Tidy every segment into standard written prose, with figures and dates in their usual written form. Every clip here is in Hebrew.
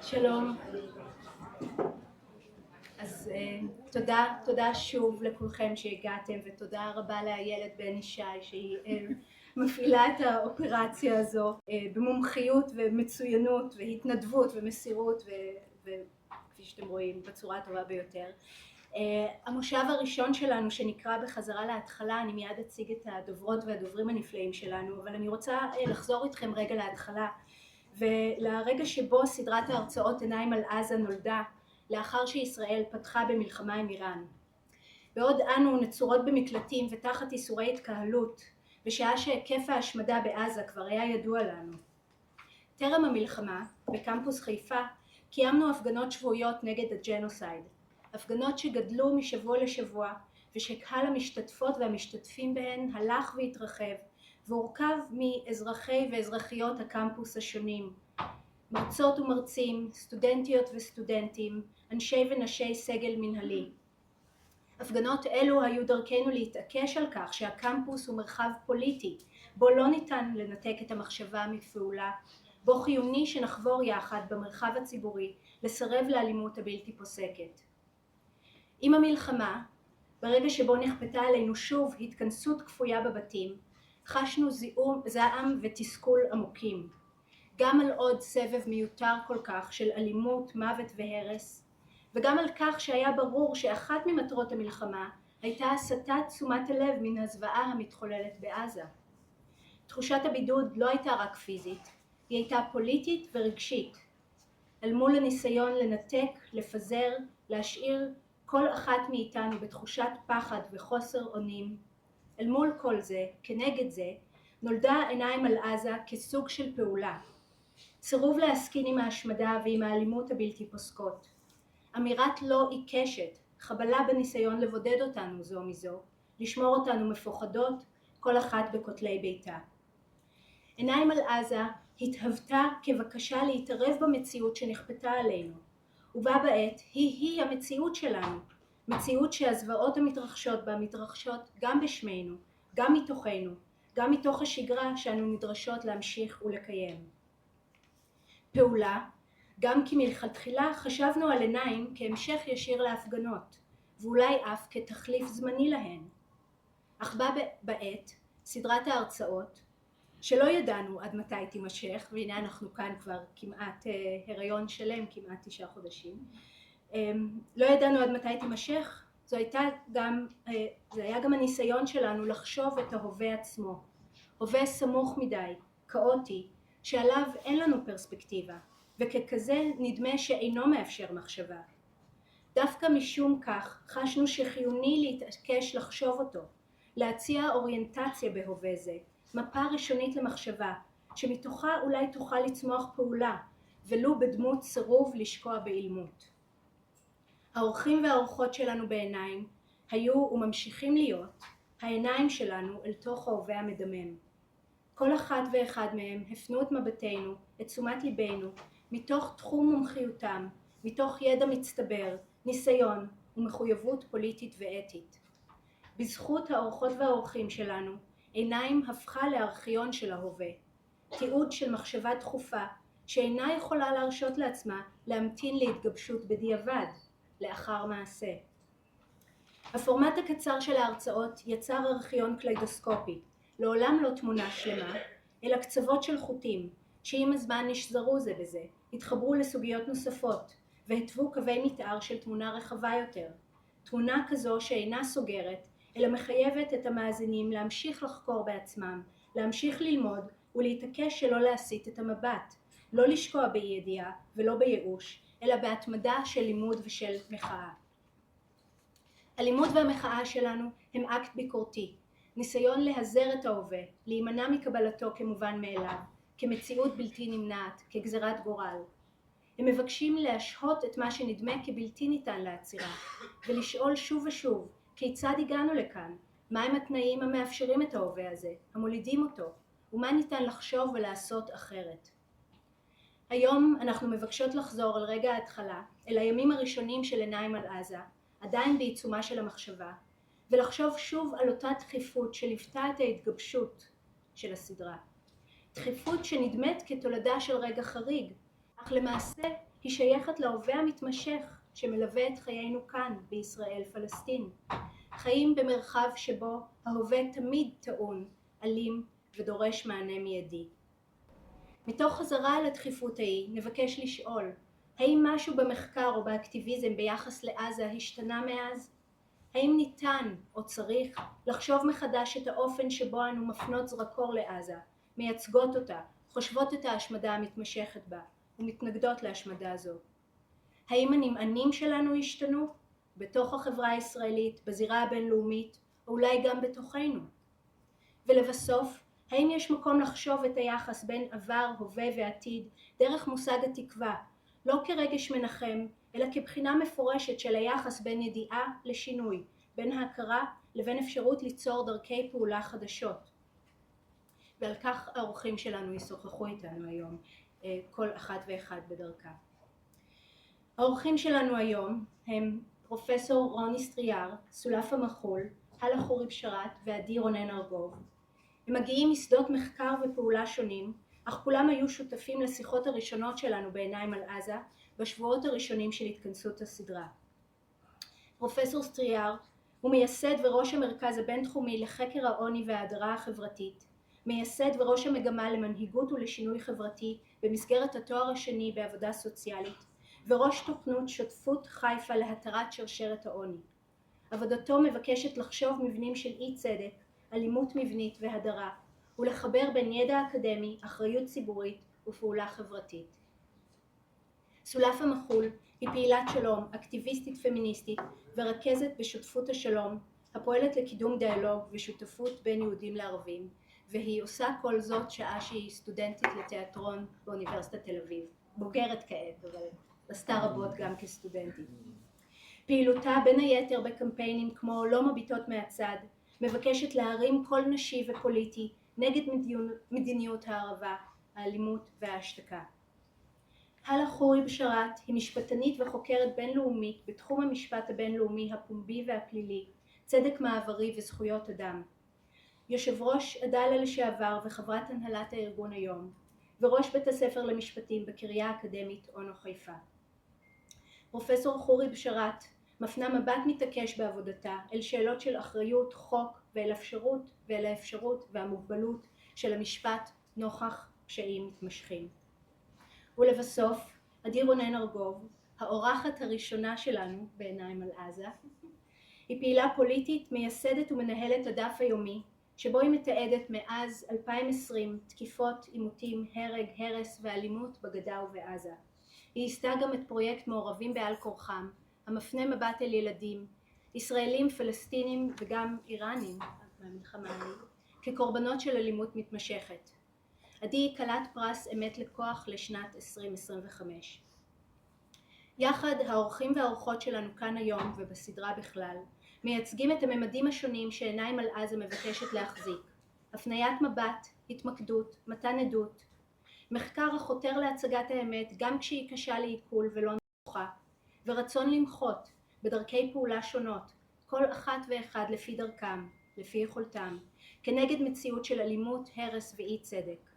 שלום. אז תודה שוב לכולכם שהגעתם, ותודה רבה לאיילת בן ישי שהיא מפעילה את האופרציה הזו במומחיות ומצוינות והתנדבות ומסירות, וכפי שאתם רואים בצורה הטובה ביותר. המושב הראשון שלנו שנקרא בחזרה להתחלה, אני מיד אציג את הדוברות והדוברים הנפלאים שלנו, אבל אני רוצה לחזור איתכם רגע להתחלה ולרגע שבו סדרת ההרצאות עיניים על עזה נולדה לאחר שישראל פתחה במלחמה עם איראן. בעוד אנו נצורות במקלטים ותחת איסורי התקהלות, בשעה שהיקף ההשמדה בעזה כבר היה ידוע לנו. טרם המלחמה, בקמפוס חיפה, קיימנו הפגנות שבועיות נגד הג'נוסייד. הפגנות שגדלו משבוע לשבוע, ושקהל המשתתפות והמשתתפים בהן הלך והתרחב, והורכב מאזרחי ואזרחיות הקמפוס השונים. מרצות ומרצים, סטודנטיות וסטודנטים, אנשי ונשי סגל מנהלי. הפגנות אלו היו דרכנו להתעקש על כך שהקמפוס הוא מרחב פוליטי, בו לא ניתן לנתק את המחשבה מפעולה, בו חיוני שנחבור יחד במרחב הציבורי לסרב לאלימות הבלתי פוסקת. עם המלחמה, ברגע שבו נכפתה עלינו שוב התכנסות כפויה בבתים, חשנו זעם ותסכול עמוקים. גם על עוד סבב מיותר כל כך של אלימות, מוות והרס, וגם על כך שהיה ברור שאחת ממטרות המלחמה הייתה הסטת תשומת הלב מן הזוועה המתחוללת בעזה. תחושת הבידוד לא הייתה רק פיזית, היא הייתה פוליטית ורגשית. אל מול הניסיון לנתק, לפזר, להשאיר כל אחת מאיתנו בתחושת פחד וחוסר אונים, אל מול כל זה, כנגד זה, נולדה עיניים על עזה כסוג של פעולה. סירוב להסכין עם ההשמדה ועם האלימות הבלתי פוסקות. אמירת לא עיקשת, חבלה בניסיון לבודד אותנו זו מזו, לשמור אותנו מפוחדות, כל אחת בכותלי ביתה. עיניים על עזה התהוותה כבקשה להתערב במציאות שנכפתה עלינו, ובה בעת היא המציאות שלנו, מציאות שהזוועות המתרחשות בה מתרחשות גם בשמנו, גם מתוכנו, גם מתוך השגרה שאנו נדרשות להמשיך ולקיים. פעולה, גם כי מלכתחילה חשבנו על עיניים כהמשך ישיר להפגנות, ואולי אף כתחליף זמני להן. אך בה בעת, סדרת ההרצאות, שלא ידענו עד מתי תימשך, והנה אנחנו כאן כבר כמעט הריון שלם, כמעט 9 חודשים, לא ידענו עד מתי תימשך, זה היה גם הניסיון שלנו לחשוב את ההווה עצמו, הווה סמוך מדי, כאוטי, שעליו אין לנו פרספקטיבה, וככזה נדמה שאינו מאפשר מחשבה. דווקא משום כך חשנו שחיוני להתעקש לחשוב אותו, להציע אוריינטציה בהווה זה, מפה ראשונית למחשבה, שמתוכה אולי תוכל לצמוח פעולה, ולו בדמות סירוב לשקוע באילמות. האורחים והאורחות שלנו בעיניים היו וממשיכים להיות העיניים שלנו אל תוך ההווה המדמם. כל אחת ואחד מהם הפנו את מבטנו, את תשומת ליבנו, מתוך תחום מומחיותם, מתוך ידע מצטבר, ניסיון ומחויבות פוליטית ואתית. בזכות האורחות והאורחים שלנו, עיניים הפכה לארכיון של ההווה, תיעוד של מחשבה דחופה שאינה יכולה להרשות לעצמה להמתין להתגבשות בדיעבד, לאחר מעשה. הפורמט הקצר של ההרצאות יצר ארכיון קליידוסקופי, לעולם לא תמונה שלמה, אלא קצוות של חוטים, שעם הזמן נשזרו זה בזה, התחברו לסוגיות נוספות, והתוו קווי מתאר של תמונה רחבה יותר. תמונה כזו שאינה סוגרת, אלא מחייבת את המאזינים להמשיך לחקור בעצמם, להמשיך ללמוד ולהתעקש שלא להסיט את המבט, לא לשקוע באי ידיעה ולא בייאוש, אלא בהתמדה של לימוד ושל מחאה. הלימוד והמחאה שלנו הם אקט ביקורתי, ניסיון להזר את ההווה, להימנע מקבלתו כמובן מאליו, כמציאות בלתי נמנעת, כגזרת גורל. הם מבקשים להשהות את מה שנדמה כבלתי ניתן לעצירה, ולשאול שוב ושוב, כיצד הגענו לכאן? מהם התנאים המאפשרים את ההווה הזה, המולידים אותו, ומה ניתן לחשוב ולעשות אחרת? היום אנחנו מבקשות לחזור על רגע ההתחלה, אל הימים הראשונים של עיניים על עזה, עדיין בעיצומה של המחשבה, ולחשוב שוב על אותה דחיפות שליוותה את ההתגבשות של הסדרה. דחיפות שנדמת כתולדה של רגע חריג, אך למעשה היא שייכת להווה המתמשך שמלווה את חיינו כאן בישראל פלסטין. חיים במרחב שבו ההווה תמיד טעון, אלים ודורש מענה מיידי. מתוך חזרה על הדחיפות ההיא נבקש לשאול, האם משהו במחקר או באקטיביזם ביחס לעזה השתנה מאז? האם ניתן או צריך לחשוב מחדש את האופן שבו אנו מפנות זרקור לעזה, מייצגות אותה, חושבות את ההשמדה המתמשכת בה ומתנגדות להשמדה זו? האם הנמענים שלנו השתנו? בתוך החברה הישראלית, בזירה הבינלאומית, או אולי גם בתוכנו? ולבסוף, האם יש מקום לחשוב את היחס בין עבר, הווה ועתיד דרך מושג התקווה, לא כרגש מנחם, אלא כבחינה מפורשת של היחס בין ידיעה לשינוי, בין ההכרה לבין אפשרות ליצור דרכי פעולה חדשות? ועל כך האורחים שלנו ישוחחו איתנו היום, כל אחת ואחד בדרכה. האורחים שלנו היום הם פרופסור רוני סטריאר, סולף המחול, הלאה חורי בשאראת ועדי רונן ארגוב. הם מגיעים משדות מחקר ופעולה שונים, אך כולם היו שותפים לשיחות הראשונות שלנו בעיניים על עזה בשבועות הראשונים של התכנסות הסדרה. פרופסור סטריאר הוא מייסד וראש המרכז הבינתחומי לחקר העוני וההדרה החברתית, מייסד וראש המגמה למנהיגות ולשינוי חברתי במסגרת התואר השני בעבודה סוציאלית, וראש תוכנות שותפות חיפה להתרת שרשרת העוני. עבודתו מבקשת לחשוב מבנים של אי צדק, אלימות מבנית והדרה, ולחבר בין ידע אקדמי, אחריות ציבורית ופעולה חברתית. סולף המחול היא פעילת שלום, אקטיביסטית פמיניסטית ורכזת בשותפות השלום, הפועלת לקידום דיאלוג ושותפות בין יהודים לערבים, והיא עושה כל זאת שעה שהיא סטודנטית לתיאטרון באוניברסיטת תל אביב, בוגרת כעת, אבל עשתה רבות גם כסטודנטית. פעילותה בין היתר בקמפיינים כמו לא מביטות מהצד, מבקשת להרים קול נשי ופוליטי נגד מדיניות הערבה, האלימות וההשתקה. הלאה חורי בשאראת היא משפטנית וחוקרת בינלאומית בתחום המשפט הבינלאומי הפומבי והפלילי, צדק מעברי וזכויות אדם. יושב ראש עדאלה לשעבר וחברת הנהלת הארגון היום, וראש בית הספר למשפטים בקריה האקדמית אונו חיפה. פרופסור חורי בשאראת מפנה מבט מתעקש בעבודתה אל שאלות של אחריות, חוק ואל האפשרות והמוגבלות של המשפט נוכח פשעים מתמשכים. ולבסוף, עדי רונן ארגוב, האורחת הראשונה שלנו בעיניים על עזה, היא פעילה פוליטית, מייסדת ומנהלת הדף היומי, שבו היא מתעדת מאז 2020 תקיפות, עימותים, הרג, הרס ואלימות בגדה ובעזה. היא ייסדה גם את פרויקט מעורבים בעל כורחם, המפנה מבט אל ילדים, ישראלים, פלסטינים וגם איראנים מהמלחמה ההיא, כקורבנות של אלימות מתמשכת. עדי היא כלת פרס אמת לכוח לשנת 2025. יחד האורחים והאורחות שלנו כאן היום ובסדרה בכלל, מייצגים את הממדים השונים שעיניים על עזה מבקשת להחזיק. הפניית מבט, התמקדות, מתן עדות, מחקר החותר להצגת האמת גם כשהיא קשה לעיכול ולא נוחה, ורצון למחות בדרכי פעולה שונות, כל אחת ואחד לפי דרכם, לפי יכולתם, כנגד מציאות של אלימות, הרס ואי צדק.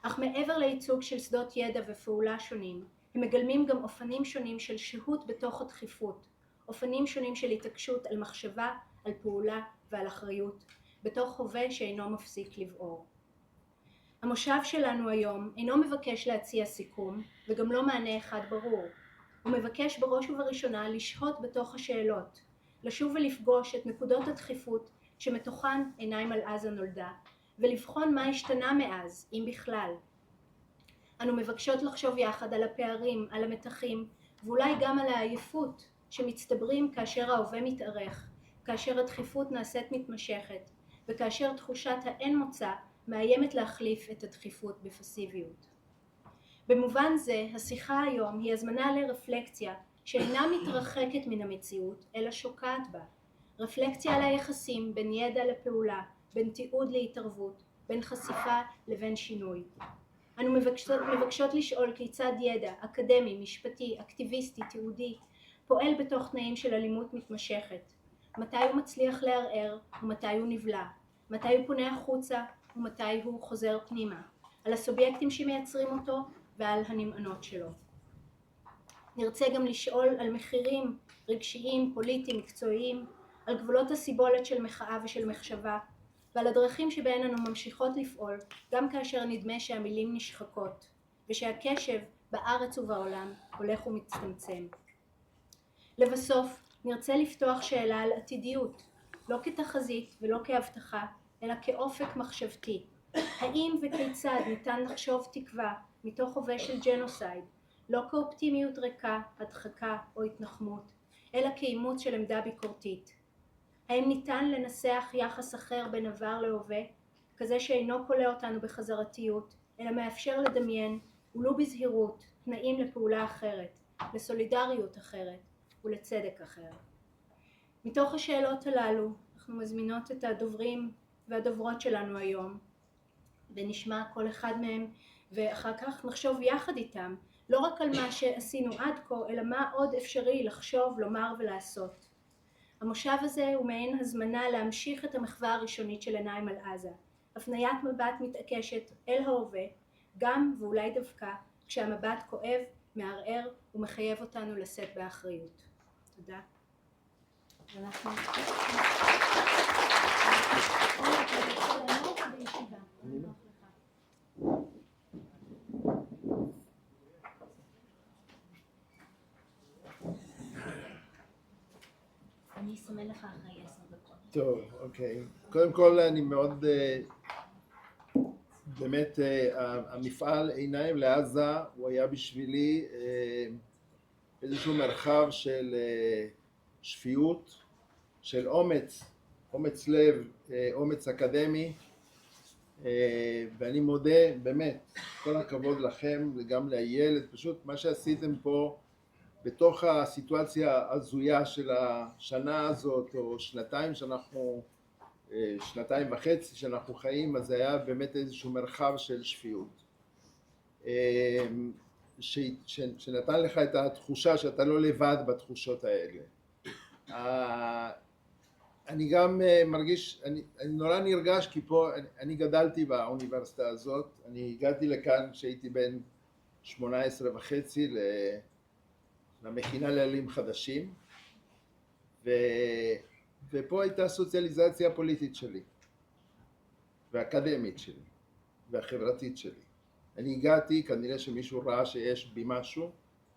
אך מעבר לייצוג של שדות ידע ופעולה שונים, הם מגלמים גם אופנים שונים של שהות בתוך הדחיפות, אופנים שונים של התעקשות על מחשבה, על פעולה ועל אחריות, בתוך הווה שאינו מפסיק לבעור. המושב שלנו היום אינו מבקש להציע סיכום וגם לא מענה אחד ברור. הוא מבקש בראש ובראשונה לשהות בתוך השאלות, לשוב ולפגוש את נקודות הדחיפות שמתוכן עיניים על עזה נולדה, ולבחון מה השתנה מאז, אם בכלל. אנו מבקשות לחשוב יחד על הפערים, על המתחים, ואולי גם על העייפות שמצטברים כאשר ההווה מתארך, כאשר הדחיפות נעשית מתמשכת, וכאשר תחושת האין מוצא מאיימת להחליף את הדחיפות בפסיביות. במובן זה, השיחה היום היא הזמנה לרפלקציה שאינה מתרחקת מן המציאות, אלא שוקעת בה. רפלקציה על היחסים בין ידע לפעולה, בין תיעוד להתערבות, בין חשיפה לבין שינוי. אנו מבקשות לשאול כיצד ידע אקדמי, משפטי, אקטיביסטי, תיעודי, פועל בתוך תנאים של אלימות מתמשכת. מתי הוא מצליח לערער ומתי הוא נבלע, מתי הוא פונה החוצה ומתי הוא חוזר פנימה, על הסובייקטים שמייצרים אותו ועל הנמענות שלו. נרצה גם לשאול על מחירים רגשיים, פוליטיים, מקצועיים, על גבולות הסיבולת של מחאה ושל מחשבה, ועל הדרכים שבהן אנו ממשיכות לפעול, גם כאשר נדמה שהמילים נשחקות, ושהקשב בארץ ובעולם הולך ומצטמצם. לבסוף, נרצה לפתוח שאלה על עתידיות, לא כתחזית ולא כהבטחה, אלא כאופק מחשבתי. האם וכיצד ניתן לחשוב תקווה מתוך הווה של ג'נוסייד, לא כאופטימיות ריקה, הדחקה או התנחמות, אלא כאימוץ של עמדה ביקורתית? האם ניתן לנסח יחס אחר בין עבר להווה, כזה שאינו קולע אותנו בחזרתיות, אלא מאפשר לדמיין, ולו בזהירות, תנאים לפעולה אחרת, לסולידריות אחרת ולצדק אחר? מתוך השאלות הללו אנחנו מזמינות את הדוברים והדוברות שלנו היום, ונשמע כל אחד מהם, ואחר כך נחשוב יחד איתם, לא רק על מה שעשינו עד כה, אלא מה עוד אפשרי לחשוב, לומר ולעשות. המושב הזה הוא מעין הזמנה להמשיך את המחווה הראשונית של עיניים על עזה, הפניית מבט מתעקשת אל ההווה, גם ואולי דווקא כשהמבט כואב, מערער ומחייב אותנו לשאת באחריות. תודה. ואנחנו... אני אסמן לך אחרי 10 דקות. טוב, אוקיי. קודם כל אני מאוד, באמת המפעל עיניים לעזה הוא היה בשבילי איזשהו מרחב של שפיות, של אומץ לב, אומץ אקדמי, ואני מודה באמת, כל הכבוד לכם וגם לאיילת, פשוט מה שעשיתם פה בתוך הסיטואציה הזויה של השנה הזאת או שנתיים וחצי שאנחנו חיים, אז זה היה באמת איזשהו מרחב של שפיות שנתן לך את התחושה שאתה לא לבד בתחושות האלה. אני גם מרגיש, אני נורא נרגש כי פה אני גדלתי באוניברסיטה הזאת, אני הגעתי לכאן כשהייתי בן 18 וחצי למכינה לעולים חדשים, ופה הייתה סוציאליזציה הפוליטית שלי והאקדמית שלי והחברתית שלי. אני הגעתי, כנראה שמישהו ראה שיש בי משהו,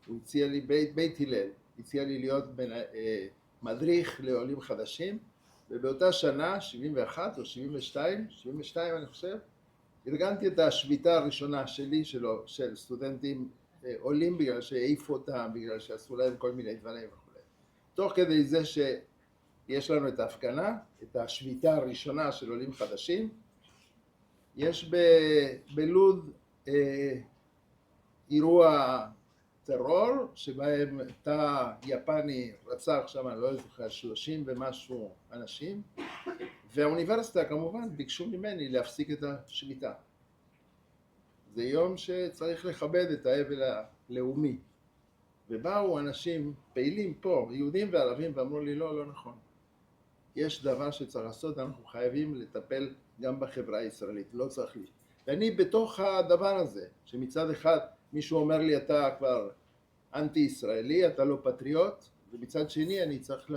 הוא הציע לי, בית הלל, הציע לי להיות מדריך לעולים חדשים, ובאותה שנה, 71 או 72 אני חושב, ארגנתי את השביתה הראשונה שלי של סטודנטים עולים בגלל שהעיפו אותם, בגלל שעשו להם כל מיני דברים וכו'. תוך כדי זה שיש לנו את ההפגנה, את השביתה הראשונה של עולים חדשים, יש בלוד אירוע טרור שבהם תא יפני רצח שם, אני לא זוכר, 30 ומשהו אנשים, והאוניברסיטה כמובן ביקשו ממני להפסיק את השביתה. זה יום שצריך לכבד את האבל הלאומי, ובאו אנשים פעילים פה, יהודים וערבים, ואמרו לי לא נכון, יש דבר שצריך לעשות, אנחנו חייבים לטפל גם בחברה הישראלית, לא צריך לי. ואני בתוך הדבר הזה, שמצד אחד מישהו אומר לי אתה כבר אנטי ישראלי, אתה לא פטריוט, ומצד שני אני צריך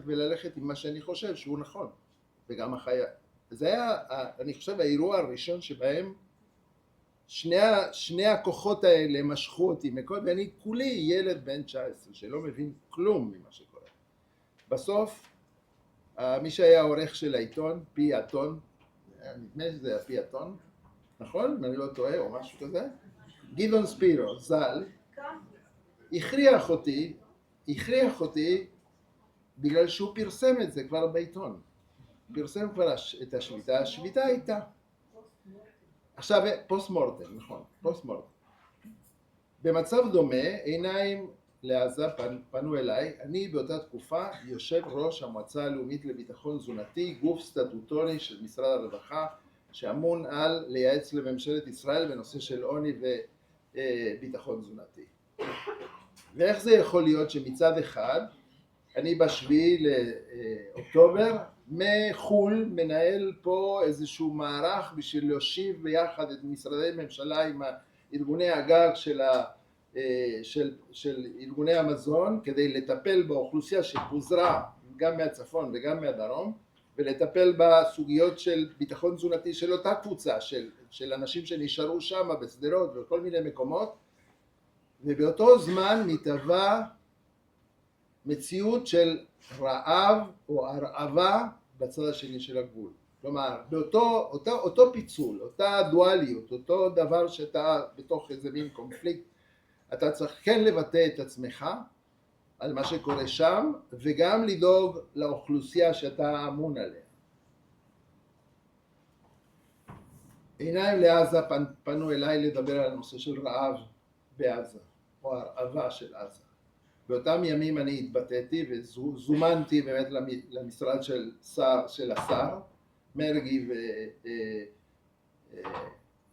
ללכת עם מה שאני חושב שהוא נכון, וגם החיה. זה היה, אני חושב, האירוע הראשון שבהם שני הכוחות האלה משכו אותי מכל, ואני כולי ילד בן 19 שלא מבין כלום ממה שקורה. בסוף, מי שהיה העורך של העיתון, פי אתון, נדמה שזה היה פי אתון, נכון? אם אני לא טועה או משהו כזה, גדעון ספירו, ז"ל, הכריח אותי בגלל שהוא פרסם את זה כבר בעיתון. פרסם כבר את השביתה, השביתה הייתה. עכשיו, פוסט מורטם, נכון, פוסט מורטם. במצב דומה, עיניים לעזה פנו אליי, אני באותה תקופה יושב ראש המועצה הלאומית לביטחון תזונתי, גוף סטטוטורי של משרד הרווחה, שאמון על לייעץ לממשלת ישראל בנושא של עוני וביטחון תזונתי. ואיך זה יכול להיות שמצד אחד, אני בשביעי לאוקטובר, מחול מנהל פה איזשהו מערך בשביל להושיב ביחד את משרדי ממשלה עם ארגוני הגג של של ארגוני המזון כדי לטפל באוכלוסייה שפוזרה גם מהצפון וגם מהדרום, ולטפל בסוגיות של ביטחון תזונתי של אותה קבוצה של אנשים שנשארו שם בשדרות ובכל מיני מקומות, ובאותו זמן מתהווה מציאות של רעב או הרעבה בצד השני של הגבול. כלומר, באותו פיצול, אותה דואליות, אותו דבר שאתה בתוך איזה מין קונפליקט, אתה צריך כן לבטא את עצמך על מה שקורה שם, וגם לדאוג לאוכלוסייה שאתה אמון עליה. עיניים לעזה פנו אליי לדבר על הנושא של רעב בעזה, או הרעבה של עזה. באותם ימים אני התבטאתי וזומנתי באמת למשרד של השר מרגי,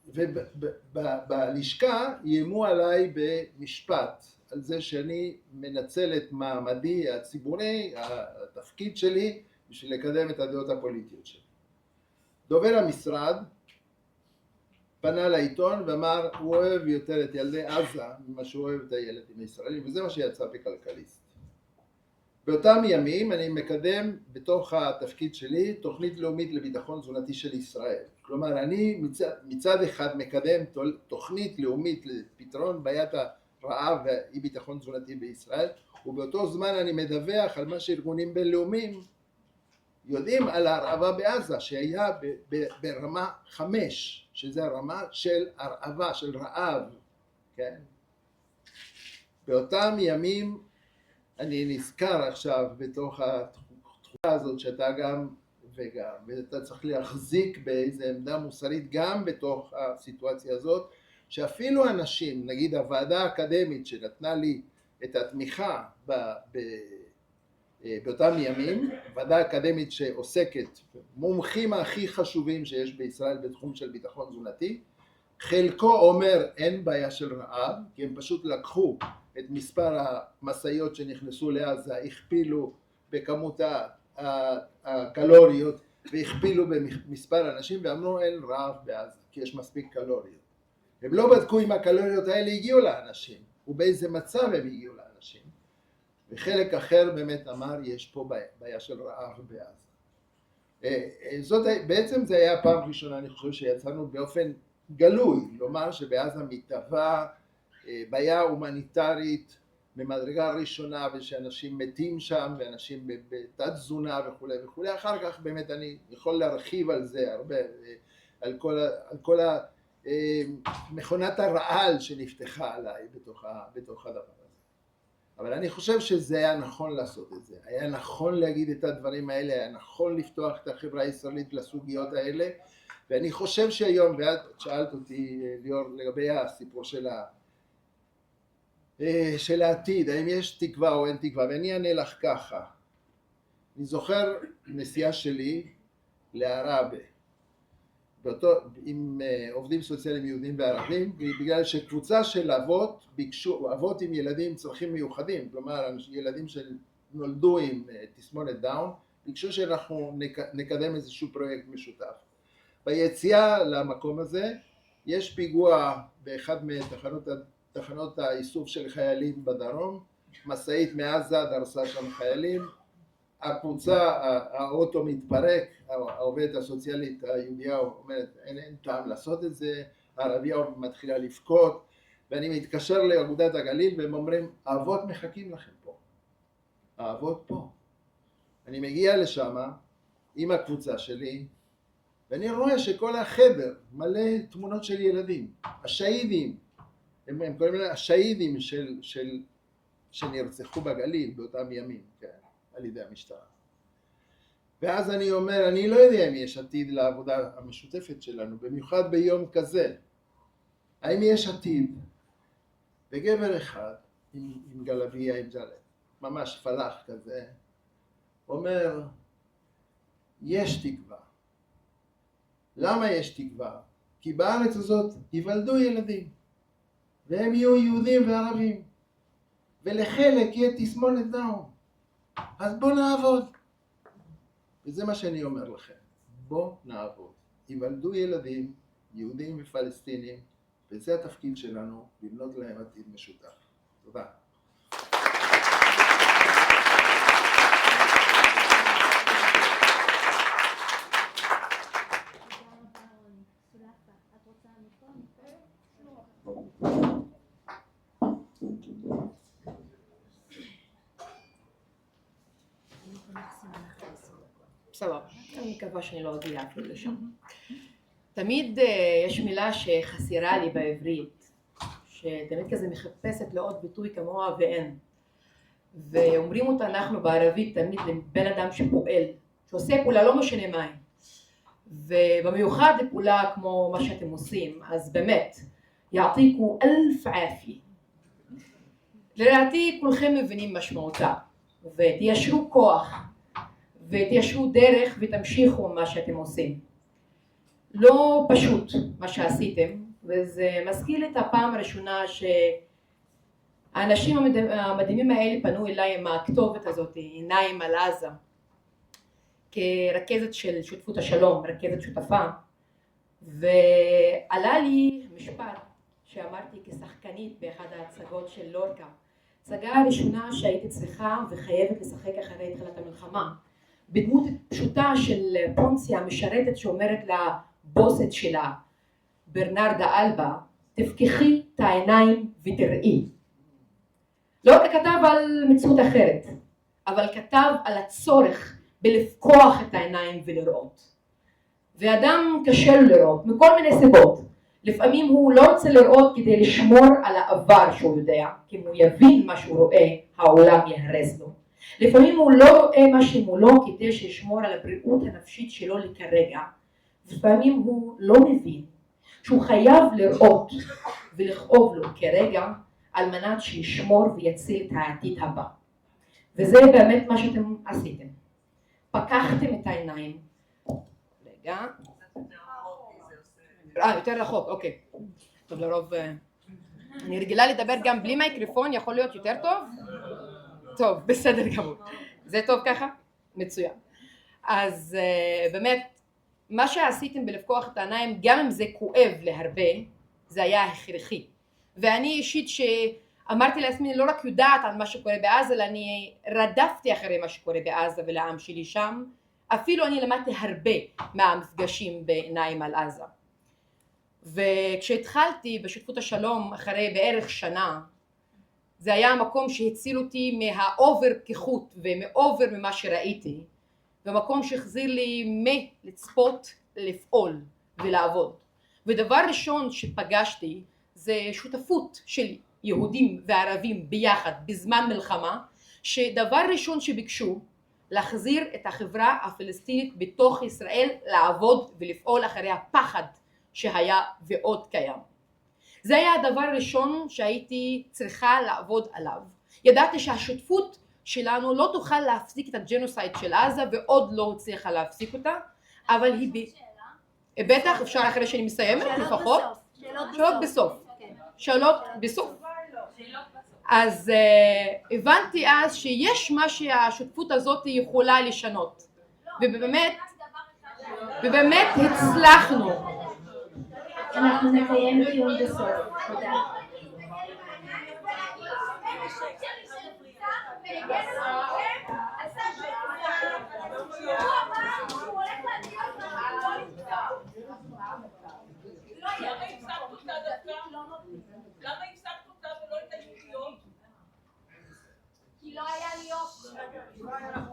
ובלשכה איימו עליי במשפט על זה שאני מנצל את מעמדי הציבורי, התפקיד שלי, בשביל לקדם את הדעות הפוליטיות שלי. דובר המשרד פנה לעיתון ואמר, הוא אוהב יותר את ילדי עזה ממה שהוא אוהב את הילדים הישראלים, וזה מה שיצא בכלכליסט. באותם ימים אני מקדם בתוך התפקיד שלי תוכנית לאומית לביטחון תזונתי של ישראל. כלומר, אני מצד אחד מקדם תוכנית לאומית לפתרון בעיית הרעב ואי ביטחון תזונתי בישראל, ובאותו זמן אני מדווח על מה שארגונים בינלאומיים יודעים על הרעבה בעזה, שהיה ברמה 5, שזה הרמה של הרעבה, של רעב, כן? באותם ימים אני נזכר עכשיו בתוך התחושה הזאת שאתה גם וגם, ואתה צריך להחזיק באיזו עמדה מוסרית גם בתוך הסיטואציה הזאת, שאפילו אנשים, נגיד הוועדה האקדמית שנתנה לי את התמיכה באותם ימים, ועדה אקדמית שעוסקת מומחים הכי חשובים שיש בישראל בתחום של ביטחון תזונתי, חלקו אומר אין בעיה של רעב, כי הם פשוט לקחו את מספר המשאיות שנכנסו לעזה, הכפילו בכמות הקלוריות והכפילו במספר אנשים ואמרו אין רעב בעזה כי יש מספיק קלוריות. הם לא בדקו אם הקלוריות האלה הגיעו לאנשים ובאיזה מצב הם הגיעו לאנשים, וחלק אחר באמת אמר יש פה בעיה של רעב בעזה. בעצם זה היה הפעם ראשונה אני חושב שיצאנו באופן גלוי לומר שבעזה מתהווה בעיה הומניטרית ממדרגה ראשונה ושאנשים מתים שם ואנשים בתת תזונה וכו' וכו'. אחר כך באמת אני יכול להרחיב על זה הרבה, על כל מכונת הרעל שנפתחה עליי בתוך הדבר הזה. אבל אני חושב שזה היה נכון לעשות את זה, היה נכון להגיד את הדברים האלה, היה נכון לפתוח את החברה הישראלית לסוגיות האלה, ואני חושב שהיום, ואת שאלת אותי ליאור לגבי הסיפור של העתיד, האם יש תקווה או אין תקווה, ואני אענה לך ככה. אני זוכר נסיעה שלי לעראבה, עם עובדים סוציאליים יהודים וערבים, בגלל שקבוצה של אבות ביקשו, אבות עם ילדים עם צרכים מיוחדים, כלומר ילדים שנולדו עם תסמונת דאון, ביקשו שאנחנו נקדם איזשהו פרויקט משותף. ביציאה למקום הזה יש פיגוע באחד מתחנות האיסוף של חיילים בדרום, משאית מעזה דרסה שם חיילים, הקבוצה, האוטו מתפרק, העובדת הסוציאלית היהודיה אומרת אין טעם לעשות את זה, הערבייה מתחילה לבכות, ואני מתקשר לאגודת הגליל והם אומרים האבות מחכים לכם פה, האבות פה. אני מגיע לשם עם הקבוצה שלי ואני רואה שכל החדר מלא תמונות של ילדים, השהידים, הם קוראים להם השהידים שנרצחו בגליל באותם ימים, כן, על ידי המשטרה. ואז אני אומר, אני לא יודע אם יש עתיד לעבודה המשותפת שלנו, במיוחד ביום כזה. האם יש עתיד? וגבר אחד עם גלביה, עם ג'לט, ממש פלח כזה, אומר, יש תקווה. למה יש תקווה? כי בארץ הזאת ייוולדו ילדים, והם יהיו יהודים וערבים, ולחלק יהיה תסמונת דאון. אז בוא נעבוד. וזה מה שאני אומר לכם, בוא נעבוד. ייוולדו ילדים, יהודים ופלסטינים, וזה התפקיד שלנו, לבנות להם עתיד משותף. תודה. בסדר, אני מקווה שאני לא אגיע אפילו לשם. תמיד יש מילה שחסרה לי בעברית, שתמיד כזה מחפשת לעוד ביטוי כמוה ואין. ואומרים אותה אנחנו בערבית תמיד לבן אדם שפועל, שעושה פעולה לא משנה מה היא. ובמיוחד פעולה כמו מה שאתם עושים, אז באמת, יעתיקו אלף עפי. לדעתי כולכם מבינים משמעותה, ותיישרו כוח, ותיישרו דרך ותמשיכו מה שאתם עושים. לא פשוט מה שעשיתם, וזה מזכיר לי את הפעם הראשונה שהאנשים המדהימים האלה פנו אליי עם הכתובת הזאת, עיניים על עזה, כרכזת של שותפות השלום, רכזת שותפה, ועלה לי משפט שאמרתי כשחקנית באחד ההצגות של לורקה, הצגה הראשונה שהייתי צריכה וחייבת לשחק אחרי התחילת המלחמה, בדמות פשוטה של פונסיה המשרתת שאומרת לבוסת שלה, ברנרדה אלבה, תפקחי את העיניים ותראי. לורקה כתב על מציאות אחרת, אבל כתב על הצורך בלפקוח את העיניים ולראות. ואדם קשה לו לראות מכל מיני סיבות. לפעמים הוא לא רוצה לראות כדי לשמור על העבר שהוא יודע, כי אם הוא יבין מה שהוא רואה, העולם יהרס לו. לפעמים הוא לא רואה מה שמולו כדי שישמור על הבריאות הנפשית שלו לכרגע. לפעמים הוא לא מבין שהוא חייב לראות ולכאוב לו כרגע על מנת שישמור ויציל את העתיד הבא. וזה באמת מה שאתם עשיתם. פקחתם את העיניים. רגע. יותר רחוק, אוקיי. טוב, לרוב... אני רגילה לדבר גם בלי מייקרופון, יכול להיות יותר טוב? טוב, בסדר גמור. זה טוב ככה? מצוין. אז באמת, מה שעשיתם בלפקוח את העיניים, גם אם זה כואב להרבה, זה היה הכרחי. ואני אישית שאמרתי לעצמי, לא רק יודעת על מה שקורה בעזה, אלא אני רדפתי אחרי מה שקורה בעזה ולעם שלי שם. אפילו אני למדתי הרבה מהמפגשים בעיניים על עזה. וכשהתחלתי בשותפות השלום אחרי בערך שנה, זה היה המקום שהציל אותי מהאובר פקיחות ומאובר ממה שראיתי, ומקום שהחזיר לי לצפות, לפעול ולעבוד. ודבר ראשון שפגשתי זה שותפות של יהודים וערבים ביחד בזמן מלחמה, שדבר ראשון שביקשו להחזיר את החברה הפלסטינית בתוך ישראל לעבוד ולפעול אחרי הפחד שהיה ועוד קיים. זה היה הדבר הראשון שהייתי צריכה לעבוד עליו. ידעתי שהשותפות שלנו לא תוכל להפסיק את הג'נוסייד של עזה ועוד לא הצליחה להפסיק אותה, אבל היא בטח אפשר אחרי שאני מסיימת לפחות. שאלות בסוף. שאלות בסוף. אז הבנתי אז שיש מה שהשותפות הזאת יכולה לשנות. ובאמת הצלחנו. אנחנו נקיים דיון בסוף. תודה. למה הפסקת אותה ולא את היהודיות? כי לא היה להיות.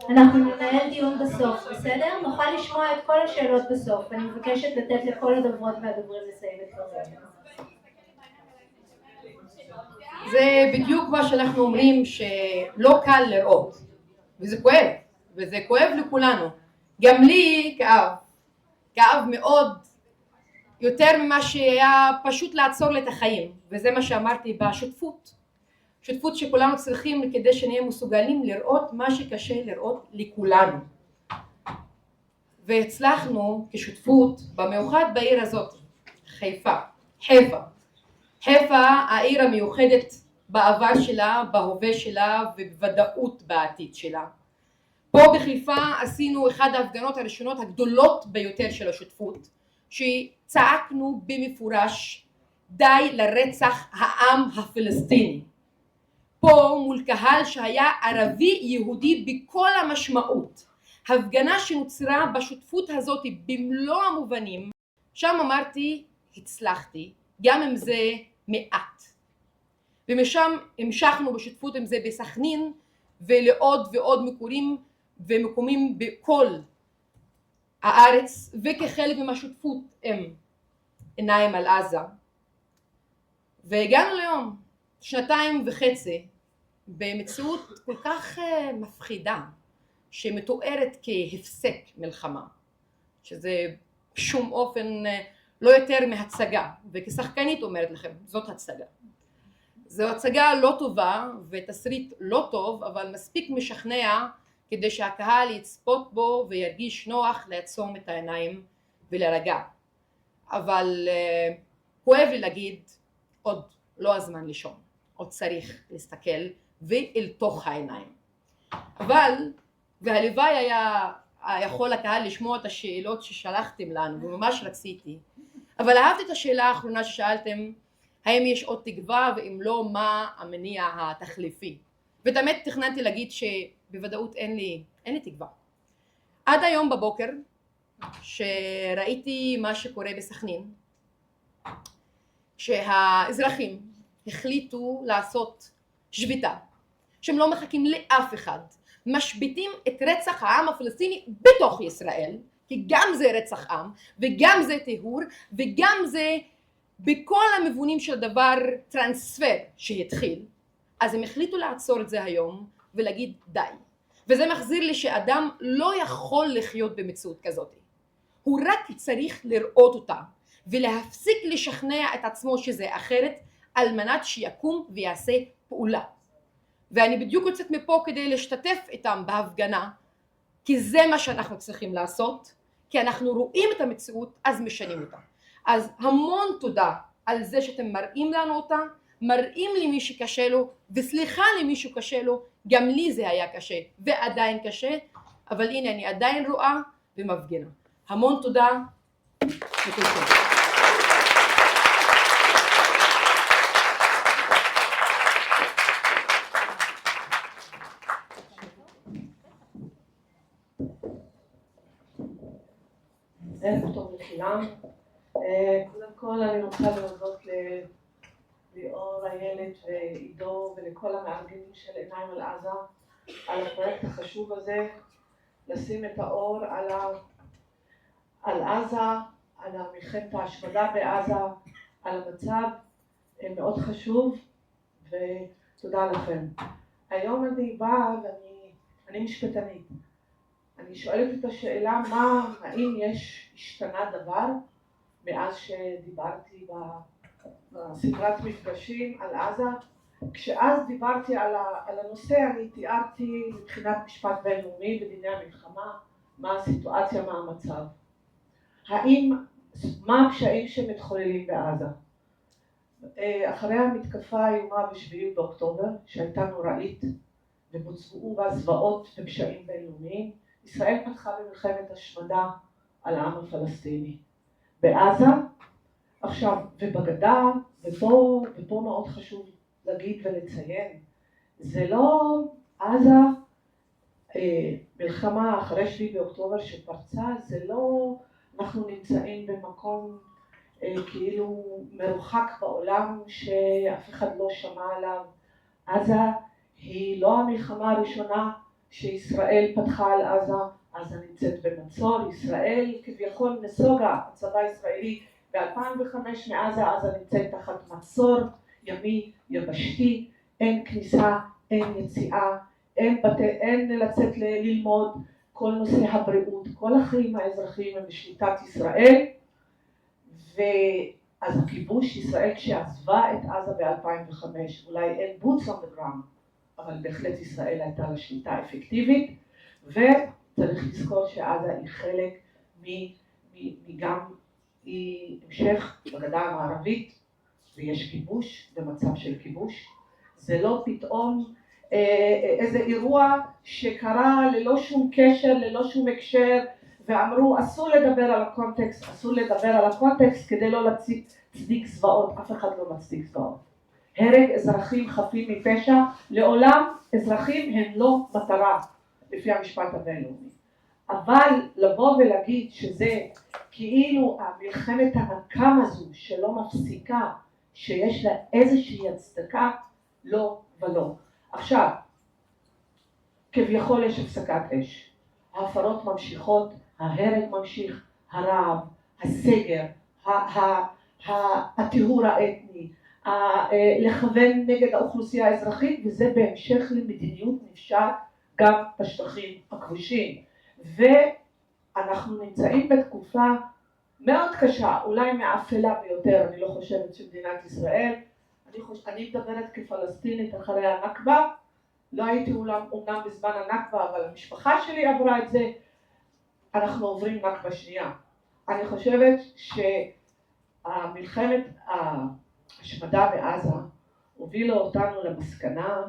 אנחנו ננהל דיון בסוף, בסדר? נוכל לשמוע את כל השאלות בסוף. אני מבקשת לתת לכל הדוברות והדוברים לסיים את דבריהם. זה בדיוק מה שאנחנו אומרים, שלא קל לראות, וזה כואב, וזה כואב לכולנו. גם לי כאב מאוד, יותר ממה שהיה פשוט לעצור את החיים, וזה מה שאמרתי בשותפות. שותפות שכולנו צריכים כדי שנהיה מסוגלים לראות מה שקשה לראות לכולנו. והצלחנו כשותפות במיוחד בעיר הזאת, חיפה. חיפה העיר המיוחדת בעבר שלה, בהווה שלה ובוודאות בעתיד שלה. פה בחיפה עשינו אחד ההפגנות הראשונות הגדולות ביותר של השותפות, שצעקנו במפורש די לרצח העם הפלסטיני. פה מול קהל שהיה ערבי יהודי בכל המשמעות, הפגנה שנוצרה בשותפות הזאת במלוא המובנים, שם אמרתי הצלחתי, גם אם זה מעט. ומשם המשכנו בשותפות עם זה בסכנין ולעוד ועוד מקומים בכל הארץ, וכחלק מהשותפות עם עיניים על עזה. והגענו ליום 2.5 במציאות כל כך מפחידה, שמתוארת כהפסק מלחמה, שזה בשום אופן לא יותר מהצגה, וכשחקנית אומרת לכם, זאת הצגה. זו הצגה לא טובה ותסריט לא טוב, אבל מספיק משכנע כדי שהקהל יצפות בו וירגיש נוח לעצום את העיניים ולהירגע. אבל כואב לי להגיד, עוד לא הזמן לישון, עוד צריך להסתכל ואל תוך העיניים. אבל, והלוואי היה יכול הקהל לשמוע את השאלות ששלחתם לנו, וממש רציתי, אבל אהבתי את השאלה האחרונה ששאלתם, האם יש עוד תקווה, ואם לא, מה המניע התחליפי? ותמיד תכננתי להגיד שבוודאות אין לי תקווה. עד היום בבוקר, שראיתי מה שקורה בסכנין, שהאזרחים החליטו לעשות שביתה, שהם לא מחכים לאף אחד, משביתים את רצח העם הפלסטיני בתוך ישראל, כי גם זה רצח עם, וגם זה טיהור, וגם זה בכל המבונים של דבר טרנספר שהתחיל. אז הם החליטו לעצור את זה היום ולהגיד די. וזה מחזיר לי שאדם לא יכול לחיות במציאות כזאת. הוא רק צריך לראות אותה ולהפסיק לשכנע את עצמו שזה אחרת, על מנת שיקום ויעשה פעולה. ואני בדיוק יוצאת מפה כדי להשתתף איתם בהפגנה, כי זה מה שאנחנו צריכים לעשות, כי אנחנו רואים את המציאות אז משנים אותה. אז המון תודה על זה שאתם מראים לנו אותה, מראים למי שקשה לו, וסליחה למי שקשה לו, גם לי זה היה קשה ועדיין קשה, אבל הנה אני עדיין רואה ומפגינה. המון תודה לכולכם. ערב טוב לכולם. קודם כל אני רוצה להודות ליאור, איילת ועידו ולכל המארגנים של עיניים על עזה על הפרויקט החשוב הזה, לשים את האור על עזה, על מלחמת ההשמדה בעזה, על המצב מאוד חשוב, ותודה לכם. היום אני באה ואני משפטנית. אני שואלת את השאלה האם השתנה דבר מאז שדיברתי בסדרת מפגשים על עזה. כשאז דיברתי על הנושא אני תיארתי מבחינת משפט בינלאומי ודיני המלחמה מה הסיטואציה, מה המצב. מה הקשיים שמתחוללים בעזה. אחרי המתקפה האיומה ב7 באוקטובר שהייתה נוראית ובוצעו בה זוועות ופשעים בינלאומיים, ישראל פתחה במלחמת השמדה על העם הפלסטיני. בעזה, עכשיו, ובגדה, ופה מאוד חשוב להגיד ולציין, זה לא עזה, מלחמה אחרי 7 באוקטובר שפרצה, זה לא אנחנו נמצאים במקום כאילו מרוחק בעולם שאף אחד לא שמע עליו. עזה היא לא המלחמה הראשונה שישראל פתחה על עזה. עזה נמצאת במצור, ישראל כביכול נסוגה, הצבא הישראלי ב-2005 מעזה, עזה נמצאת תחת מצור ימי יבשתי, אין כניסה, אין יציאה, אין לצאת ללמוד, כל נושא הבריאות, כל החיים האזרחיים הם בשליטת ישראל. ואז הכיבוש, ישראל כשעזבה את עזה ב-2005, אולי אין boots on the ground, אבל בהחלט ישראל הייתה לה שליטה אפקטיבית, וצריך לזכור שעזה היא חלק גם היא המשך בגדה המערבית, ויש כיבוש במצב של כיבוש. זה לא פתאום איזה אירוע שקרה ללא שום קשר, ללא שום הקשר, ואמרו אסור לדבר על הקונטקסט, כדי לא מצדיק זוועות, אף אחד לא מצדיק זוועות. הרג אזרחים חפים מפשע, לעולם אזרחים הם לא מטרה לפי המשפט הבינלאומי. אבל לבוא ולהגיד שזה כאילו המלחמת הנקם הזו שלא מפסיקה, שיש לה איזושהי הצדקה, לא ולא. עכשיו, כביכול יש הפסקת אש. ההפרות ממשיכות, ההרג ממשיך, הרעב, הסגר, הטיהור האתני, לכוון נגד האוכלוסייה האזרחית, וזה בהמשך למדיניות נפשעת גם בשטחים הכבושים. ואנחנו נמצאים בתקופה מאוד קשה, אולי מאפלה ביותר, אני לא חושבת שמדינת ישראל, אני מדברת כפלסטינית אחרי הנכבה, לא הייתי אומנם בזמן הנכבה, אבל המשפחה שלי עברה את זה, אנחנו עוברים נכבה שנייה. אני חושבת שהמלחמת ההשמדה בעזה הובילה אותנו למסקנה,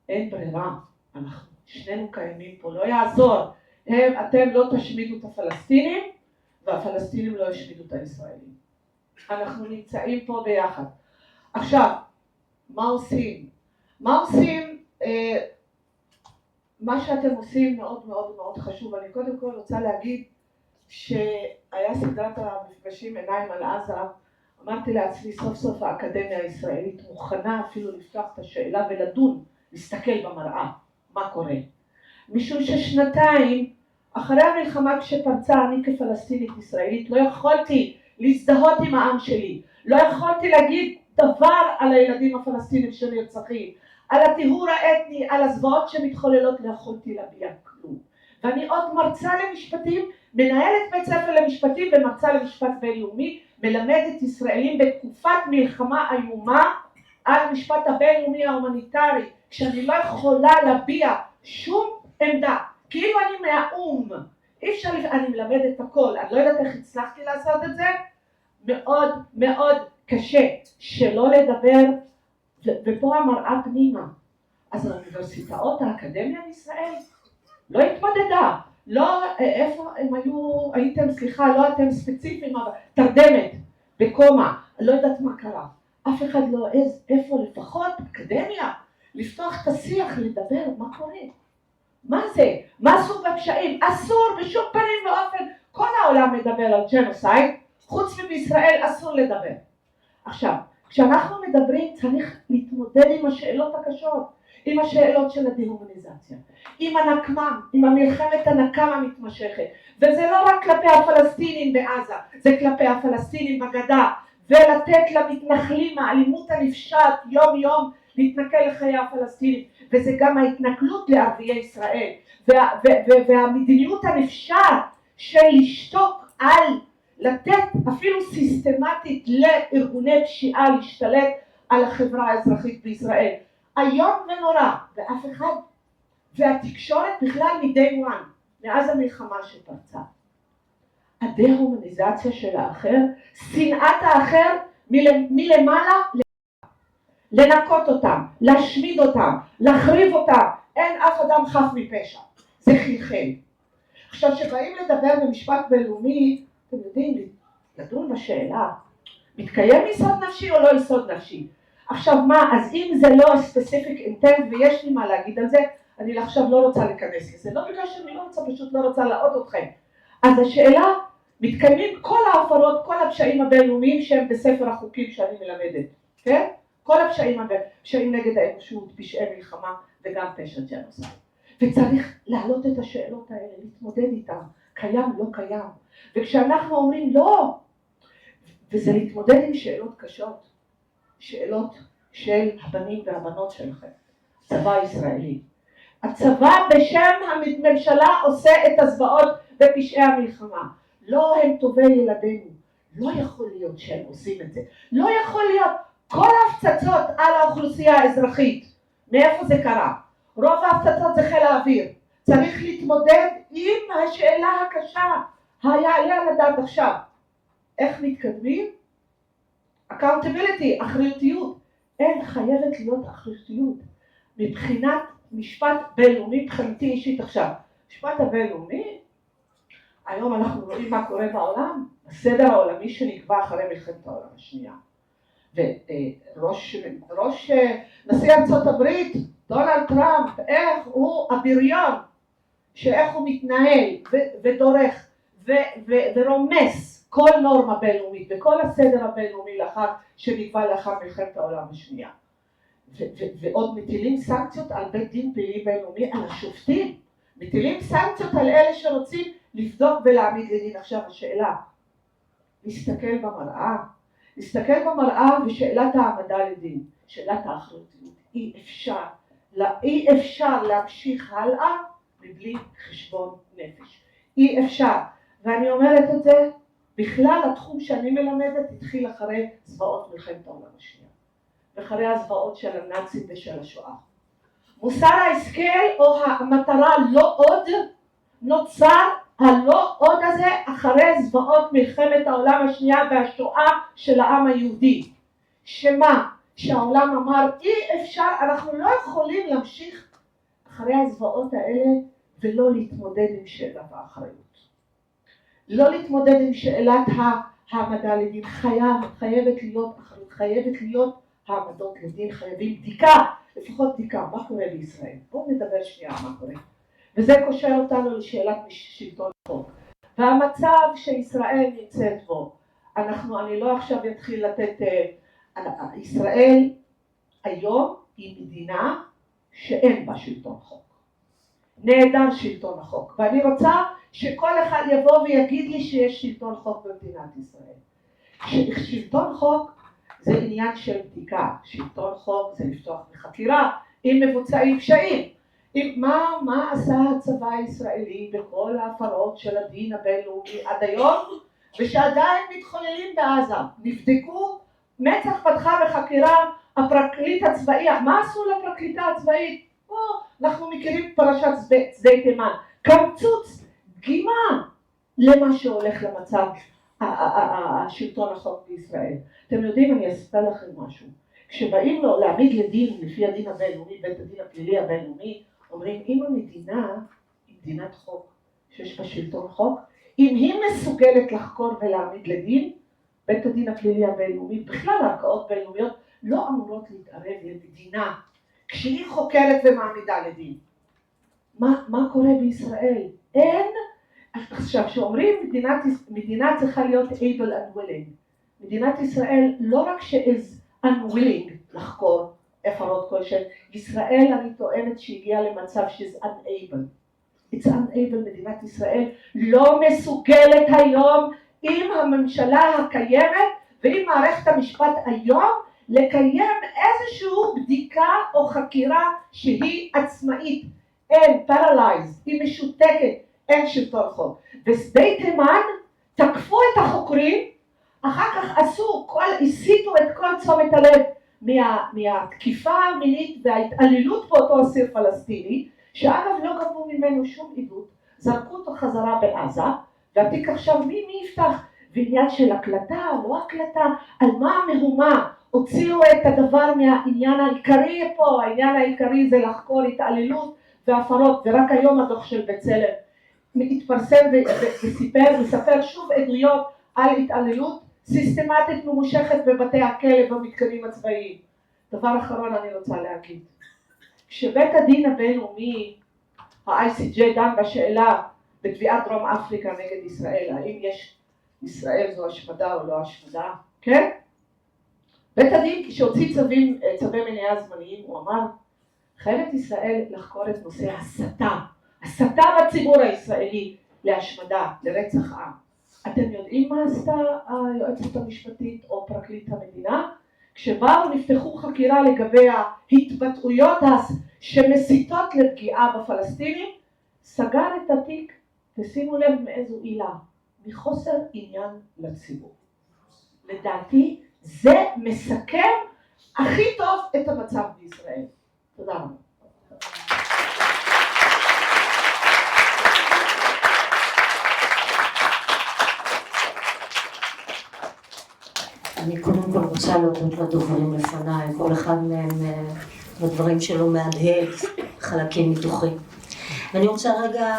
אין ברירה, אנחנו שנינו קיימים פה, לא יעזור, אתם לא תשמידו את הפלסטינים, והפלסטינים לא ישמידו את הישראלים. אנחנו נמצאים פה ביחד. עכשיו, מה עושים? מה עושים? מה שאתם עושים מאוד מאוד מאוד חשוב. אני קודם כל רוצה להגיד שהיה סדרת המפגשים עיניים על עזה, אמרתי לעצמי סוף סוף האקדמיה הישראלית מוכנה אפילו לפתוח את השאלה ולדון, להסתכל במראה, מה קורה. משום ששנתיים אחרי המלחמה כשפרצה אני כפלסטינית ישראלית לא יכולתי להזדהות עם העם שלי, לא יכולתי להגיד דבר על הילדים הפלסטינים שנרצחים, על הטיהור האתני, על הזוועות שמתחוללות, לא יכולתי להביע כלום. ואני עוד מרצה למשפטים, מנהלת בית ספר למשפטים ומרצה למשפט בינלאומי, מלמדת ישראלים בתקופת מלחמה איומה על המשפט הבינלאומי ההומניטרי, כשאני לא יכולה להביע שום עמדה, כאילו אני מהאום, אי אפשר, אני מלמדת הכל, אני לא יודעת איך הצלחתי לעשות את זה, מאוד מאוד קשה שלא לדבר, ופה המראה פנימה. אז האוניברסיטאות, האקדמיה בישראל לא התמודדה, לא, איפה הם היו, לא אתם ספציפיים, אבל תרדמת, בקומה, לא יודעת מה קרה, אף אחד לא העז, איפה לפחות אקדמיה, לפתוח את השיח, לדבר, מה קורה? מה זה? מה עשו בפשעים? אסור בשום פנים ואופן, כל העולם מדבר על ג'נוסייד, חוץ מבישראל אסור לדבר. עכשיו, כשאנחנו מדברים צריך להתמודד עם השאלות הקשות, עם השאלות של הדה-הומניזציה, עם הנקמה, עם המלחמת הנקם המתמשכת, וזה לא רק כלפי הפלסטינים בעזה, זה כלפי הפלסטינים בגדה, ולתת למתנחלים האלימות הנפשעת יום יום להתנכל לחיי הפלסטינים, וזה גם ההתנכלות לערביי ישראל, והמדיניות הנפשעת של לשתוק על לתת אפילו סיסטמטית לארגוני פשיעה להשתלט על החברה האזרחית בישראל. היום ונורא, ואף אחד, והתקשורת בכלל מ-day one, מאז המלחמה שפרצה. הדה-הומניזציה של האחר, שנאת האחר מלמעלה, לנקות אותם, להשמיד אותם, להחריב אותם, אין אף אדם חף מפשע, זה חלחל. עכשיו שבאים לדבר במשפט בינלאומי, אתם יודעים, לדון בשאלה, מתקיים יסוד נפשי או לא יסוד נפשי? עכשיו מה, אז אם זה לא ספציפיק אינטנט ויש לי מה להגיד על זה, אני עכשיו לא רוצה להיכנס לזה, לא בגלל שאני לא רוצה, פשוט לא רוצה להעוד אתכם. אז השאלה, מתקיימים כל ההפרות, כל הפשעים הבינלאומיים שהם בספר החוקים שאני מלמדת, כן? כל הפשעים נגד האנושות, פשעי מלחמה וגם פשע ג'נוסייד. וצריך להעלות את השאלות האלה, להתמודד איתן, קיים, לא קיים. וכשאנחנו אומרים לא, וזה להתמודד עם שאלות קשות, שאלות של הבנים והבנות שלכם, צבא הישראלי. הצבא בשם הממשלה עושה את הזוועות בפשעי המלחמה. לא הם טובי ילדינו, לא יכול להיות שהם עושים את זה. לא יכול להיות כל ההפצצות על האוכלוסייה האזרחית. מאיפה זה קרה? רוב ההפצצות זה חיל האוויר. צריך להתמודד עם השאלה הקשה. היה על הדעת עכשיו. איך מתקדמים? accountability, אחריותיות. אין, חייבת להיות אחריותיות. מבחינת משפט בינלאומי, מבחינתי אישית עכשיו. משפט הבינלאומי היום אנחנו רואים מה קורה בעולם, הסדר העולמי שנקבע אחרי מלחמת העולם השנייה. וראש נשיא ארצות הברית, דונלד טראמפ, איך הוא הבריון, שאיך הוא מתנהל ודורך ורומס כל נורמה בינלאומית וכל הסדר הבינלאומי לאחר שנקבע לאחר מלחמת העולם השנייה. ועוד מטילים סנקציות על בית דין פלילי בינלאומי, על השופטים, מטילים סנקציות על אלה שרוצים לבדוק ולהעמיד לדין. עכשיו השאלה, להסתכל במראה ושאלת העמדה לדין, שאלת האחריותיות, אי אפשר להמשיך הלאה מבלי חשבון נפש, אי אפשר. ואני אומרת את זה, בכלל התחום שאני מלמדת התחיל אחרי זוועות מלחמת העולם השנייה, ואחרי הזוועות של הנאצים ושל השואה. מוסר ההשכל או המטרה לא עוד נוצר הלא עוד הזה אחרי זוועות מלחמת העולם השנייה והשואה של העם היהודי. שמה? שהעולם אמר אי אפשר, אנחנו לא יכולים להמשיך אחרי הזוועות האלה ולא להתמודד עם שאלת האחריות. לא להתמודד עם שאלת העמדה לדין, חייבת להיות אחריות, חייבת להיות העמדות לדין, חייבים בדיקה, לפחות בדיקה, מה קורה בישראל? בואו נדבר שנייה מה קורה. וזה קושר אותנו לשאלת שלטון החוק. והמצב שישראל נמצאת בו, אני לא עכשיו אתחיל לתת, ישראל היום היא מדינה שאין בה שלטון חוק. נהדר שלטון החוק. ואני רוצה שכל אחד יבוא ויגיד לי שיש שלטון חוק במדינת ישראל. שלטון חוק זה עניין של בדיקה. שלטון חוק זה לפתוח בחקירה אם מבוצעים פשעים. מה עשה הצבא הישראלי בכל ההפרות של הדין הבינלאומי עד היום, ושעדיין מתחוללים בעזה? נבדקו, מצ"ח פתחה בחקירה, הפרקליט הצבאי, מה עשו לפרקליטה הצבאית? אנחנו מכירים פרשת שדה תימן, קמצוץ, דגימה למה שהולך למצב השלטון החוק בישראל. אתם יודעים, אני אספר לכם משהו. כשבאים לו להעמיד לדין לפי הדין הבינלאומי, בית הדין הפלילי הבינלאומי, אומרים, אם המדינה היא מדינת חוק, שיש בה שלטון חוק, אם היא מסוגלת לחקור ולהעמיד לדין, בית הדין הפלילי הבינלאומי, בכלל הערכאות בינלאומיות, לא אמורות להתערב למדינה כשהיא חוקרת ומעמידה לדין. מה קורה בישראל? אין. עכשיו, שאומרים מדינה צריכה להיות able and willing. מדינת ישראל לא רק ש-is unwilling לחקור הפרות כלשהן, ישראל אני טוענת שהגיעה למצב she's unable. It's unable, מדינת ישראל לא מסוגלת היום עם הממשלה הקיימת ועם מערכת המשפט היום לקיים איזושהי בדיקה או חקירה שהיא עצמאית. אין, paralyzed, היא משותקת, אין שלטון חוק. בשדה תימן תקפו את החוקרים, אחר כך הסיטו את כל תשומת הלב מהתקיפה המינית וההתעללות באותו אסיר פלסטיני, שאגב לא גבו ממנו שום עדות, זרקו אותו חזרה בעזה, והתיק עכשיו מי יפתח? ועניין של הקלטה, לא הקלטה, על מה המהומה? הוציאו את הדבר מהעניין העיקרי פה, העניין העיקרי זה לחקור התעללות והפרות, ורק היום הדוח של בצלם התפרסם ומספר שוב עדויות על התעללות סיסטמטית ממושכת בבתי הכלא במתקנים הצבאיים. דבר אחרון אני רוצה להגיד, כשבית הדין הבינלאומי, ה-ICJ דן בשאלה בתביעת דרום אפריקה נגד ישראל, האם יש ישראל זו השמדה או לא השמדה, כן? בית הדין כשהוציא צווי מניעה זמניים, הוא אמר, חייבת ישראל לחקור את נושא הסתה בציבור הישראלי להשמדה, לרצח עם. אתם יודעים מה עשתה היועצת המשפטית או פרקליט המדינה? כשבאו נפתחו חקירה לגבי ההתבטאויות שמסיתות לפגיעה בפלסטינים, סגר את התיק, ושימו לב מאיזו עילה, מחוסר עניין לציבור. לדעתי זה מסכם הכי טוב את המצב בישראל. תודה רבה. אני קודם כל רוצה להודות לדוברים לפניי, כל אחד מהם בדברים שלו מהדהד חלקים מתוכי. ואני רוצה רגע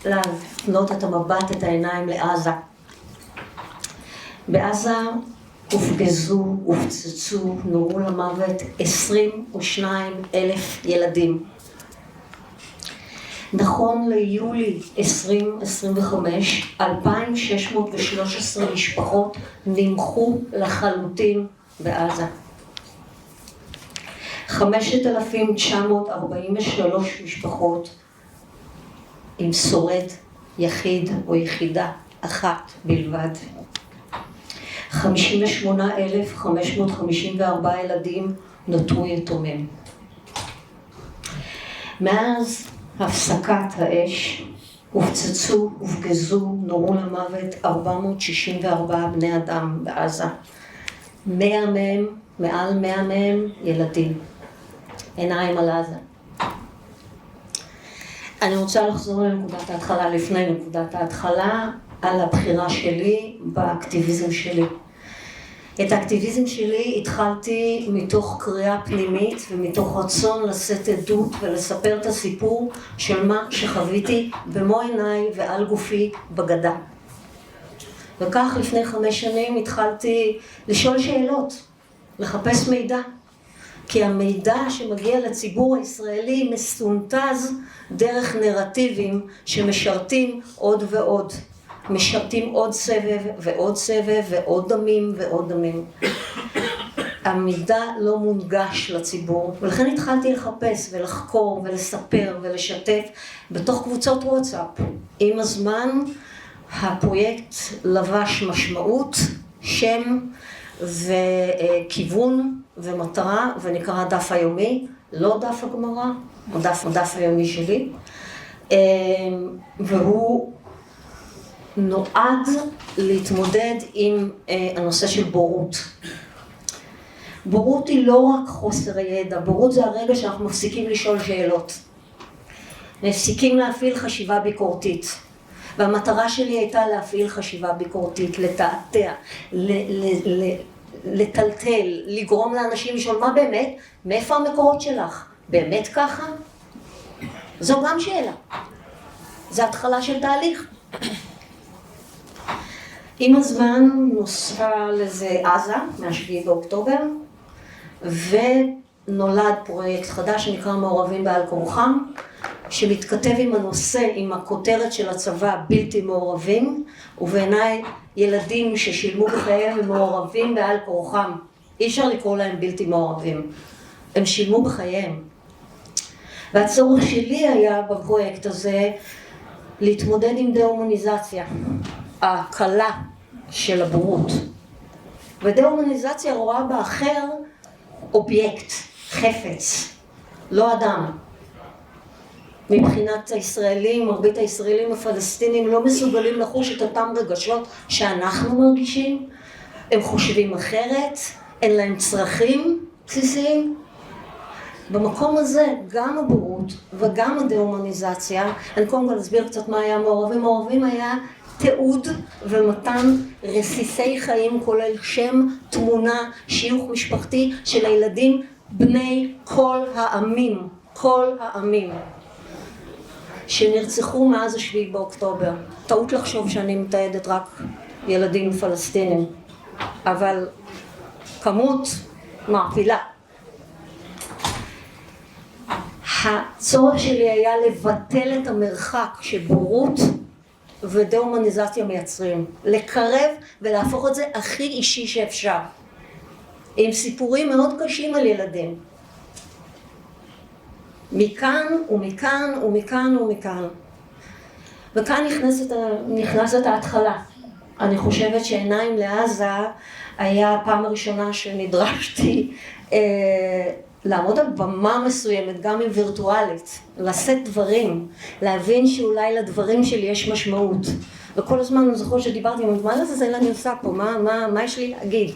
להפנות את המבט, את העיניים לעזה. בעזה הופגזו, הופצצו, נורו למוות 22,000 ילדים. נכון ליולי 2025, 2,613 משפחות נמחו לחלוטין בעזה. 5,943 משפחות עם שורד יחיד או יחידה אחת בלבד. 58,554 ילדים נותרו יתומים. מאז הפסקת האש הופצצו, הופגזו, נורו למוות 464 בני אדם בעזה. 100 מהם, מעל 100 מהם ילדים. עיניים על עזה. אני רוצה לחזור לנקודת ההתחלה, לפני נקודת ההתחלה, על הבחירה שלי באקטיביזם שלי. את האקטיביזם שלי התחלתי מתוך קריאה פנימית ומתוך רצון לשאת עדות ולספר את הסיפור של מה שחוויתי במו עיניי ועל גופי בגדה. וכך לפני 5 שנים התחלתי לשאול שאלות, לחפש מידע. כי המידע שמגיע לציבור הישראלי מסונטז דרך נרטיבים שמשרתים עוד ועוד. משרתים עוד סבב ועוד סבב ועוד דמים ועוד דמים. המידע לא מונגש לציבור, ולכן התחלתי לחפש ולחקור ולספר ולשתף בתוך קבוצות וואטסאפ. עם הזמן הפרויקט לבש משמעות, שם וכיוון ומטרה, ונקרא דף היומי, לא דף הגמרא, דף היומי שלי, והוא נועד להתמודד עם הנושא של בורות. בורות היא לא רק חוסר ידע, בורות זה הרגע שאנחנו מפסיקים לשאול שאלות. מפסיקים להפעיל חשיבה ביקורתית. והמטרה שלי הייתה להפעיל חשיבה ביקורתית, לתעתע, לטלטל, לגרום לאנשים לשאול מה באמת, מאיפה המקורות שלך? באמת ככה? זו גם שאלה. זו התחלה של תהליך. עם הזמן נוספה לזה עזה, מה-7 באוקטובר, ונולד פרויקט חדש שנקרא מעורבים בעל כורחם, שמתכתב עם הנושא, עם הכותרת של הצבא בלתי מעורבים, ובעיניי ילדים ששילמו בחייהם הם מעורבים בעל כורחם. אי אפשר לקרוא להם בלתי מעורבים. הם שילמו בחייהם. והצורך שלי היה בפרויקט הזה להתמודד עם דה-הומניזציה, ההקלה של הבורות. ודה-הומניזציה רואה באחר אובייקט, חפץ, לא אדם. מבחינת הישראלים, מרבית הישראלים הפלסטינים לא מסוגלים לחוש את אותם רגשות שאנחנו מרגישים. הם חושבים אחרת, אין להם צרכים בסיסיים. במקום הזה גם הבורות וגם הדה-הומניזציה, אני קודם כל אסביר קצת מה היה מעורבים. מעורבים היה תיעוד ומתן רסיסי חיים, כולל שם, תמונה, שיוך משפחתי של הילדים בני כל העמים, כל העמים שנרצחו מאז 7 באוקטובר. טעות לחשוב שאני מתעדת רק ילדים פלסטינים, אבל כמות מעפילה. הצורך שלי היה לבטל את המרחק שבורות ודה-הומניזציה מייצרים, לקרב ולהפוך את זה הכי אישי שאפשר, עם סיפורים מאוד קשים על ילדים, מכאן ומכאן ומכאן ומכאן. וכאן נכנסת ההתחלה. אני חושבת שעיניים לעזה היה הפעם הראשונה שנדרשתי לעמוד על במה מסוימת, גם אם וירטואלית, לשאת דברים, להבין שאולי לדברים שלי יש משמעות. וכל הזמן אני זוכרת שדיברתי, מה לזה אני עושה פה? מה יש לי להגיד?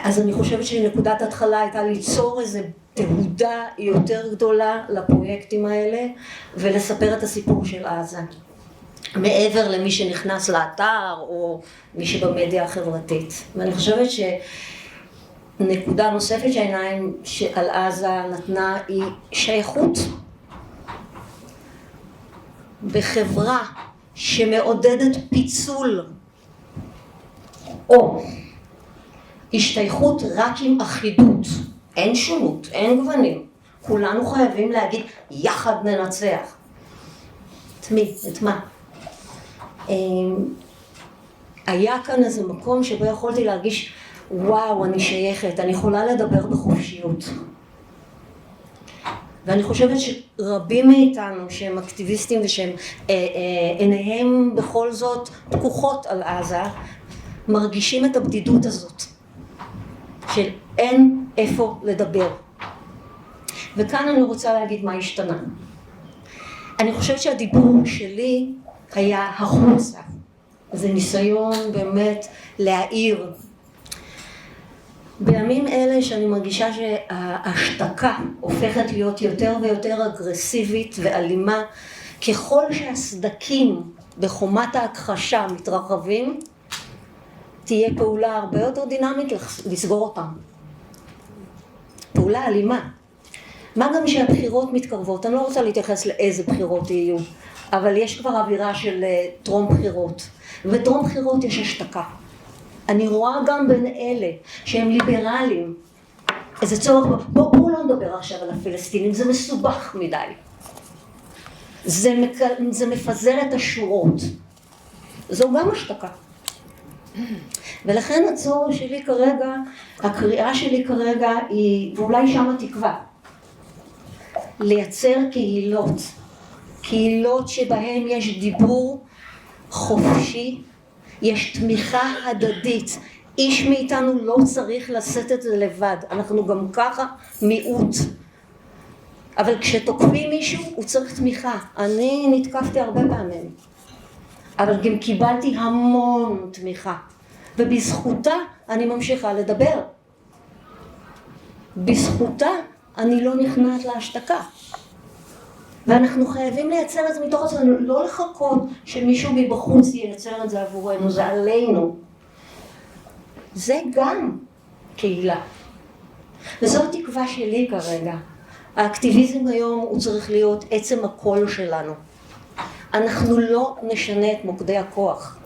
אז אני חושבת שנקודת ההתחלה הייתה ליצור איזו תהודה יותר גדולה לפרויקטים האלה, ולספר את הסיפור של עזה. מעבר למי שנכנס לאתר, או מי שבמדיה החברתית. ואני חושבת נקודה נוספת שהעיניים על עזה נתנה היא שייכות. בחברה שמעודדת פיצול או השתייכות רק עם אחידות, אין שונות, אין גוונים, כולנו חייבים להגיד יחד ננצח. את מי? את מה? היה כאן איזה מקום שבו יכולתי להרגיש וואו, אני שייכת, אני יכולה לדבר בחופשיות. ואני חושבת שרבים מאיתנו שהם אקטיביסטים ושהם עיניהם בכל זאת פקוחות על עזה, מרגישים את הבדידות הזאת של אין איפה לדבר. וכאן אני רוצה להגיד מה השתנה. אני חושבת שהדיבור שלי היה החוצה. זה ניסיון באמת להעיר. בימים אלה שאני מרגישה שההשתקה הופכת להיות יותר ויותר אגרסיבית ואלימה, ככל שהסדקים בחומת ההכחשה מתרחבים, תהיה פעולה הרבה יותר דינמית לסגור אותם. פעולה אלימה. מה גם שהבחירות מתקרבות, אני לא רוצה להתייחס לאיזה בחירות יהיו, אבל יש כבר אווירה של טרום בחירות, וטרום בחירות יש השתקה. אני רואה גם בין אלה שהם ליברלים, איזה צורך, בואו לא נדבר עכשיו על הפלסטינים, זה מסובך מדי. זה מפזר את השורות. זו גם השתקה. ולכן הצורך שלי כרגע, הקריאה שלי כרגע היא, ואולי שם התקווה, לייצר קהילות, קהילות שבהן יש דיבור חופשי, יש תמיכה הדדית. איש מאיתנו לא צריך לשאת את זה לבד, אנחנו גם ככה מיעוט. אבל כשתוקפים מישהו הוא צריך תמיכה. אני נתקפתי הרבה פעמים, אבל גם קיבלתי המון תמיכה, ובזכותה אני ממשיכה לדבר. בזכותה אני לא נכנעת להשתקה. ואנחנו חייבים לייצר את זה מתוך עצמנו, לא לחכות שמישהו מבחוץ ייצר את זה עבורנו, זה עלינו. זה גם קהילה. וזו התקווה שלי כרגע. האקטיביזם היום הוא צריך להיות עצם הקול שלנו. אנחנו לא נשנה את מוקדי הכוח.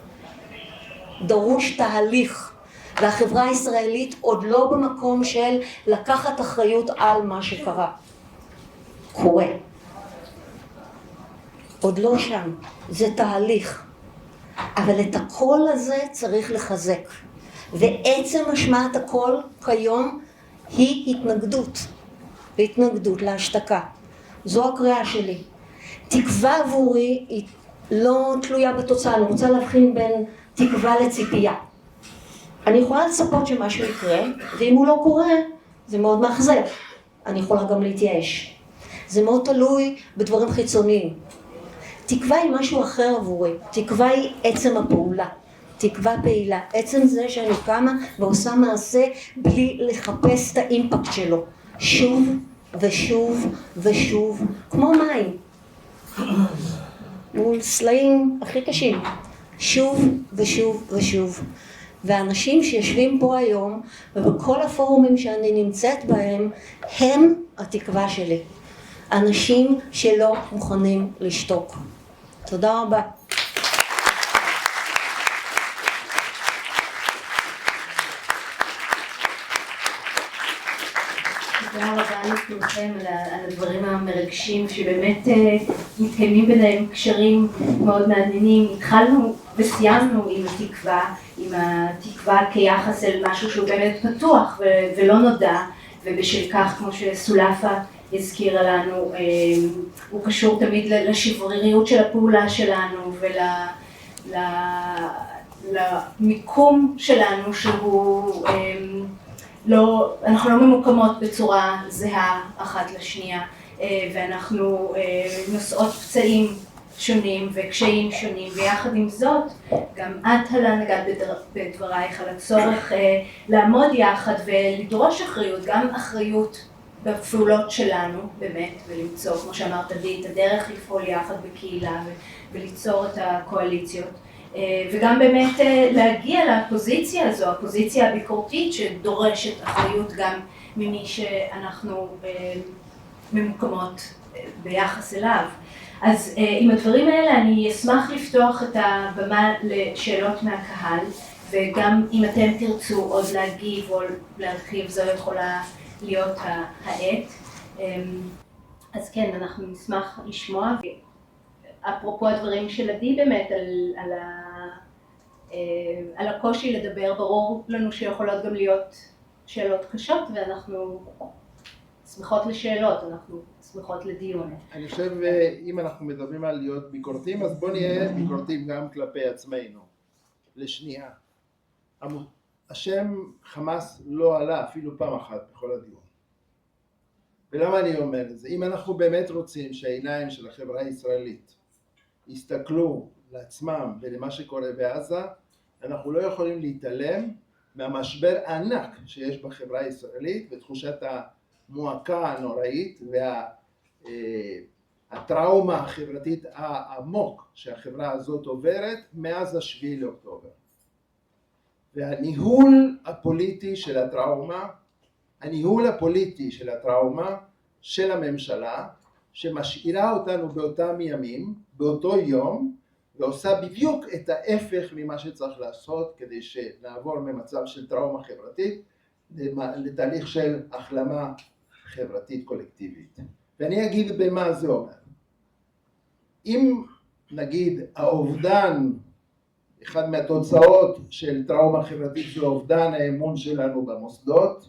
דרוש תהליך, והחברה הישראלית עוד לא במקום של לקחת אחריות על מה שקרה. קורה. עוד לא שם, זה תהליך. אבל את הקול הזה צריך לחזק. ועצם השמעת הקול כיום היא התנגדות. והתנגדות להשתקה. זו הקריאה שלי. תקווה עבורי היא לא תלויה בתוצאה. אני רוצה להבחין בין תקווה לציפייה. אני יכולה לצפות שמשהו יקרה, ואם הוא לא קורה, זה מאוד מאכזב. אני יכולה גם להתייאש. זה מאוד תלוי בדברים חיצוניים. תקווה היא משהו אחר עבורי. תקווה היא עצם הפעולה. תקווה פעילה. עצם זה שאני קמה ועושה מעשה בלי לחפש את האימפקט שלו. שוב ושוב ושוב, כמו מים. מול סלעים הכי קשים. שוב ושוב ושוב. והאנשים שיושבים פה היום, ובכל הפורומים שאני נמצאת בהם, הם התקווה שלי. אנשים שלא מוכנים לשתוק. תודה רבה. תודה רבה לכולכם על הדברים המרגשים שבאמת מתקיימים ביניהם קשרים מאוד מעניינים. התחלנו וסיימנו עם התקווה כיחס אל משהו שהוא באמת פתוח ולא נודע, ובשל כך, כמו שסולפה הזכירה לנו, הוא קשור תמיד לשבריריות של הפעולה שלנו ולמיקום שלנו שהוא אנחנו לא ממוקמות בצורה זהה אחת לשנייה, ואנחנו נושאות פצעים שונים וקשיים שונים, ויחד עם זאת גם את הלה נגעת בדברייך על הצורך לעמוד יחד ולדרוש אחריות, גם אחריות בפעולות שלנו באמת, ולמצוא, כמו שאמרת די, את הדרך לפעול יחד בקהילה וליצור את הקואליציות. וגם באמת להגיע לפוזיציה הזו, הפוזיציה הביקורתית שדורשת אחריות גם ממי שאנחנו ממוקמות ביחס אליו. אז עם הדברים האלה אני אשמח לפתוח את הבמה לשאלות מהקהל, וגם אם אתם תרצו עוד להגיב או להרחיב, זו יכולה להיות העת. אז כן, אנחנו נשמח לשמוע. אפרופו הדברים של עדי באמת על הקושי לדבר, ברור לנו שיכולות גם להיות שאלות קשות, ואנחנו שמחות לשאלות, אנחנו שמחות לדיון. אני חושב, אם אנחנו מדברים על להיות ביקורתיים, אז בוא נהיה ביקורתיים גם כלפי עצמנו, לשנייה. השם חמאס לא עלה אפילו פעם אחת בכל הדיון. ולמה אני אומר את זה? אם אנחנו באמת רוצים שהעיניים של החברה הישראלית יסתכלו לעצמם ולמה שקורה בעזה, אנחנו לא יכולים להתעלם מהמשבר ענק שיש בחברה הישראלית, ותחושת המועקה הנוראית והטראומה החברתית העמוק שהחברה הזאת עוברת מאז 7 לאוקטובר. והניהול הפוליטי של הטראומה, של הממשלה, שמשאירה אותנו באותם ימים, באותו יום, ועושה בדיוק את ההפך ממה שצריך לעשות כדי שנעבור ממצב של טראומה חברתית לתהליך של החלמה חברתית קולקטיבית. ואני אגיד במה זה אומר. אם נגיד האובדן, אחד מהתוצאות של טראומה חברתית זה אובדן האמון שלנו במוסדות,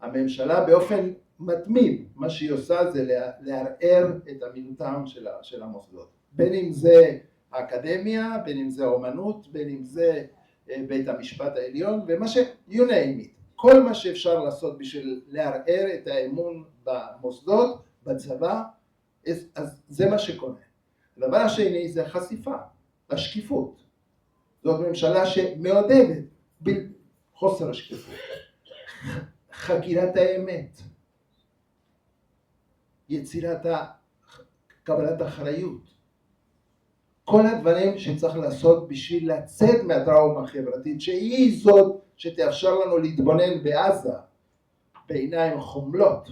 הממשלה באופן מתמיד, מה שהיא עושה זה לערער את אמינותם של המוסדות. בין אם זה האקדמיה, בין אם זה האומנות, בין אם זה בית המשפט העליון, ומה you name it. כל מה שאפשר לעשות בשביל לערער את האמון במוסדות, בצבא, אז זה מה שקורה. הדבר השני זה החשיפה, השקיפות. זאת ממשלה שמעודדת חוסר השקיפות. חקירת האמת, יצירת קבלת אחריות, כל הדברים שצריך לעשות בשביל לצאת מהטראומה החברתית, שהיא זאת שתאפשר לנו להתבונן בעזה בעיניים חומלות.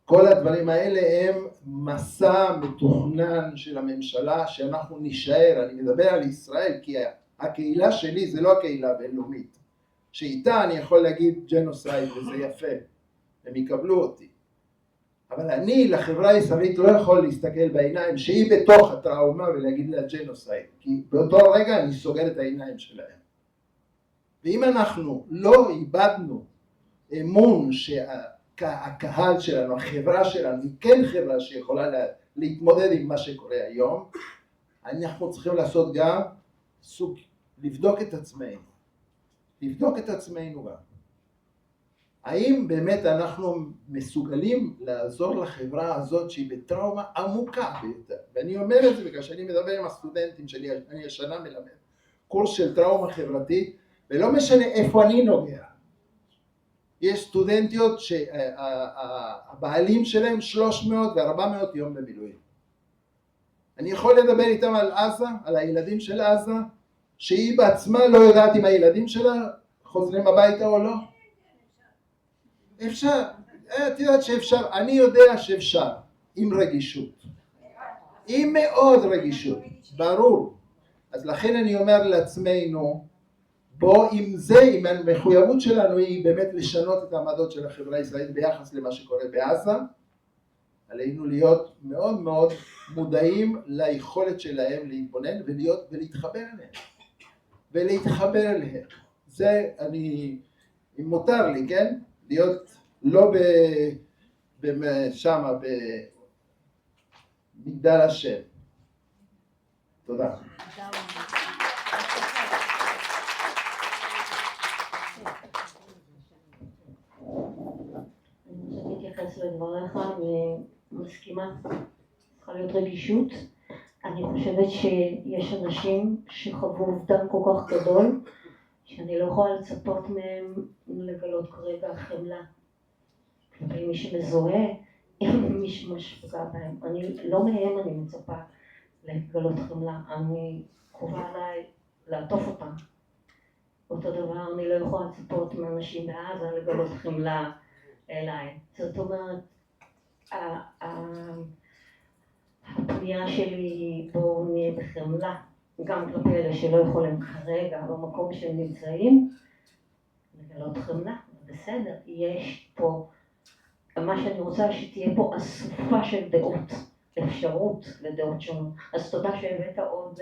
כל הדברים האלה הם מסע מתוכנן של הממשלה שאנחנו נשאר. אני מדבר על ישראל כי הקהילה שלי זה לא הקהילה הבינלאומית, שאיתה אני יכול להגיד ג'נוסייד וזה יפה, הם יקבלו אותי. אבל אני לחברה הישראלית לא יכול להסתכל בעיניים שהיא בתוך הטראומה ולהגיד לה ג'נוסייד, כי באותו רגע אני סוגר את העיניים שלהם. ואם אנחנו לא איבדנו אמון שהקהל שלנו, החברה שלנו, היא כן חברה שיכולה להתמודד עם מה שקורה היום, אנחנו צריכים לעשות גם לבדוק את עצמנו גם. האם באמת אנחנו מסוגלים לעזור לחברה הזאת שהיא בטראומה עמוקה ביותר? ואני אומר את זה בגלל שאני מדבר עם הסטודנטים שלי, אני השנה מלמד קורס של טראומה חברתית, ולא משנה איפה אני נוגע. יש סטודנטיות שהבעלים שלהם 300 ו400 יום במילואים. אני יכול לדבר איתם על עזה, על הילדים של עזה, שהיא בעצמה לא יודעת אם הילדים שלה חוזרים הביתה או לא. אפשר, את יודעת שאפשר, אני יודע שאפשר, עם רגישות. עם מאוד רגישות, ברור. אז לכן אני אומר לעצמנו, בוא עם זה, עם המחויבות שלנו היא באמת לשנות את העמדות של החברה הישראלית ביחס למה שקורה בעזה, עלינו להיות מאוד מאוד מודעים ליכולת שלהם להתבונן ולהתחבר אליהם. זה אני, אם מותר לי, כן? להיות לא שמה במגדל השם. תודה. אני רוצה להתייחס לדבריך ומסכימה, צריכה להיות רגישות. אני חושבת שיש אנשים שחוו אובדן כל כך גדול, שאני לא יכולה לצפות מהם לגלות כרגע חמלה. כלפי מי שמזוהה, עם מי שמשפגע בהם. לא מהם אני מצפה לגלות חמלה, אני קרובה עליי לעטוף אותם. אותו דבר, אני לא יכולה לצפות מאנשים בעזה לגלות חמלה אליי. זאת אומרת, הפנייה שלי בואו נהיה בחמלה, גם כלפי אלה שלא יכולים כרגע במקום שהם נמצאים, לגלות חמלה, בסדר, יש פה, מה שאני רוצה שתהיה פה אסופה של דעות, אפשרות לדעות שונות, אז תודה שהבאת עוד.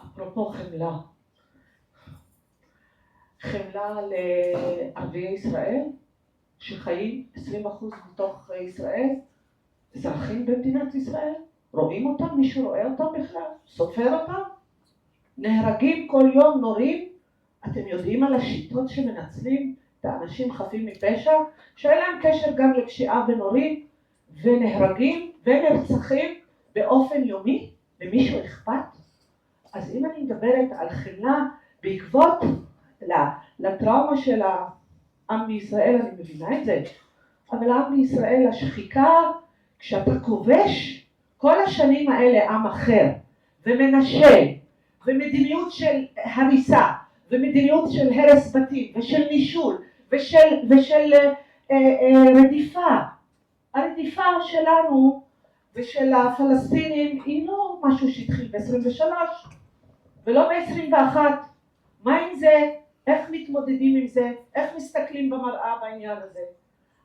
אפרופו חמלה, חמלה לערביי ישראל שחיים 20% מתוך ישראל, אזרחים במדינת ישראל, רואים אותם, מישהו רואה אותם בכלל, סופר אותם, נהרגים כל יום, נורים. אתם יודעים על השיטות שמנצלים את האנשים חפים מפשע, שאין להם קשר גם לפשיעה ונורים, ונהרגים ונרצחים באופן יומי, למישהו אכפת? אז אם אני מדברת על חמלה בעקבות לטראומה של העם בישראל, אני מבינה את זה, אבל העם בישראל, השחיקה, כשאתה כובש כל השנים האלה עם אחר, ומנשל, ומדיניות של הריסה, ומדיניות של הרס בתים, ושל נישול, ושל רדיפה. הרדיפה שלנו ושל הפלסטינים היא לא משהו שהתחיל ב-23 ולא ב-21. מה עם זה? איך מתמודדים עם זה? איך מסתכלים במראה בעניין הזה?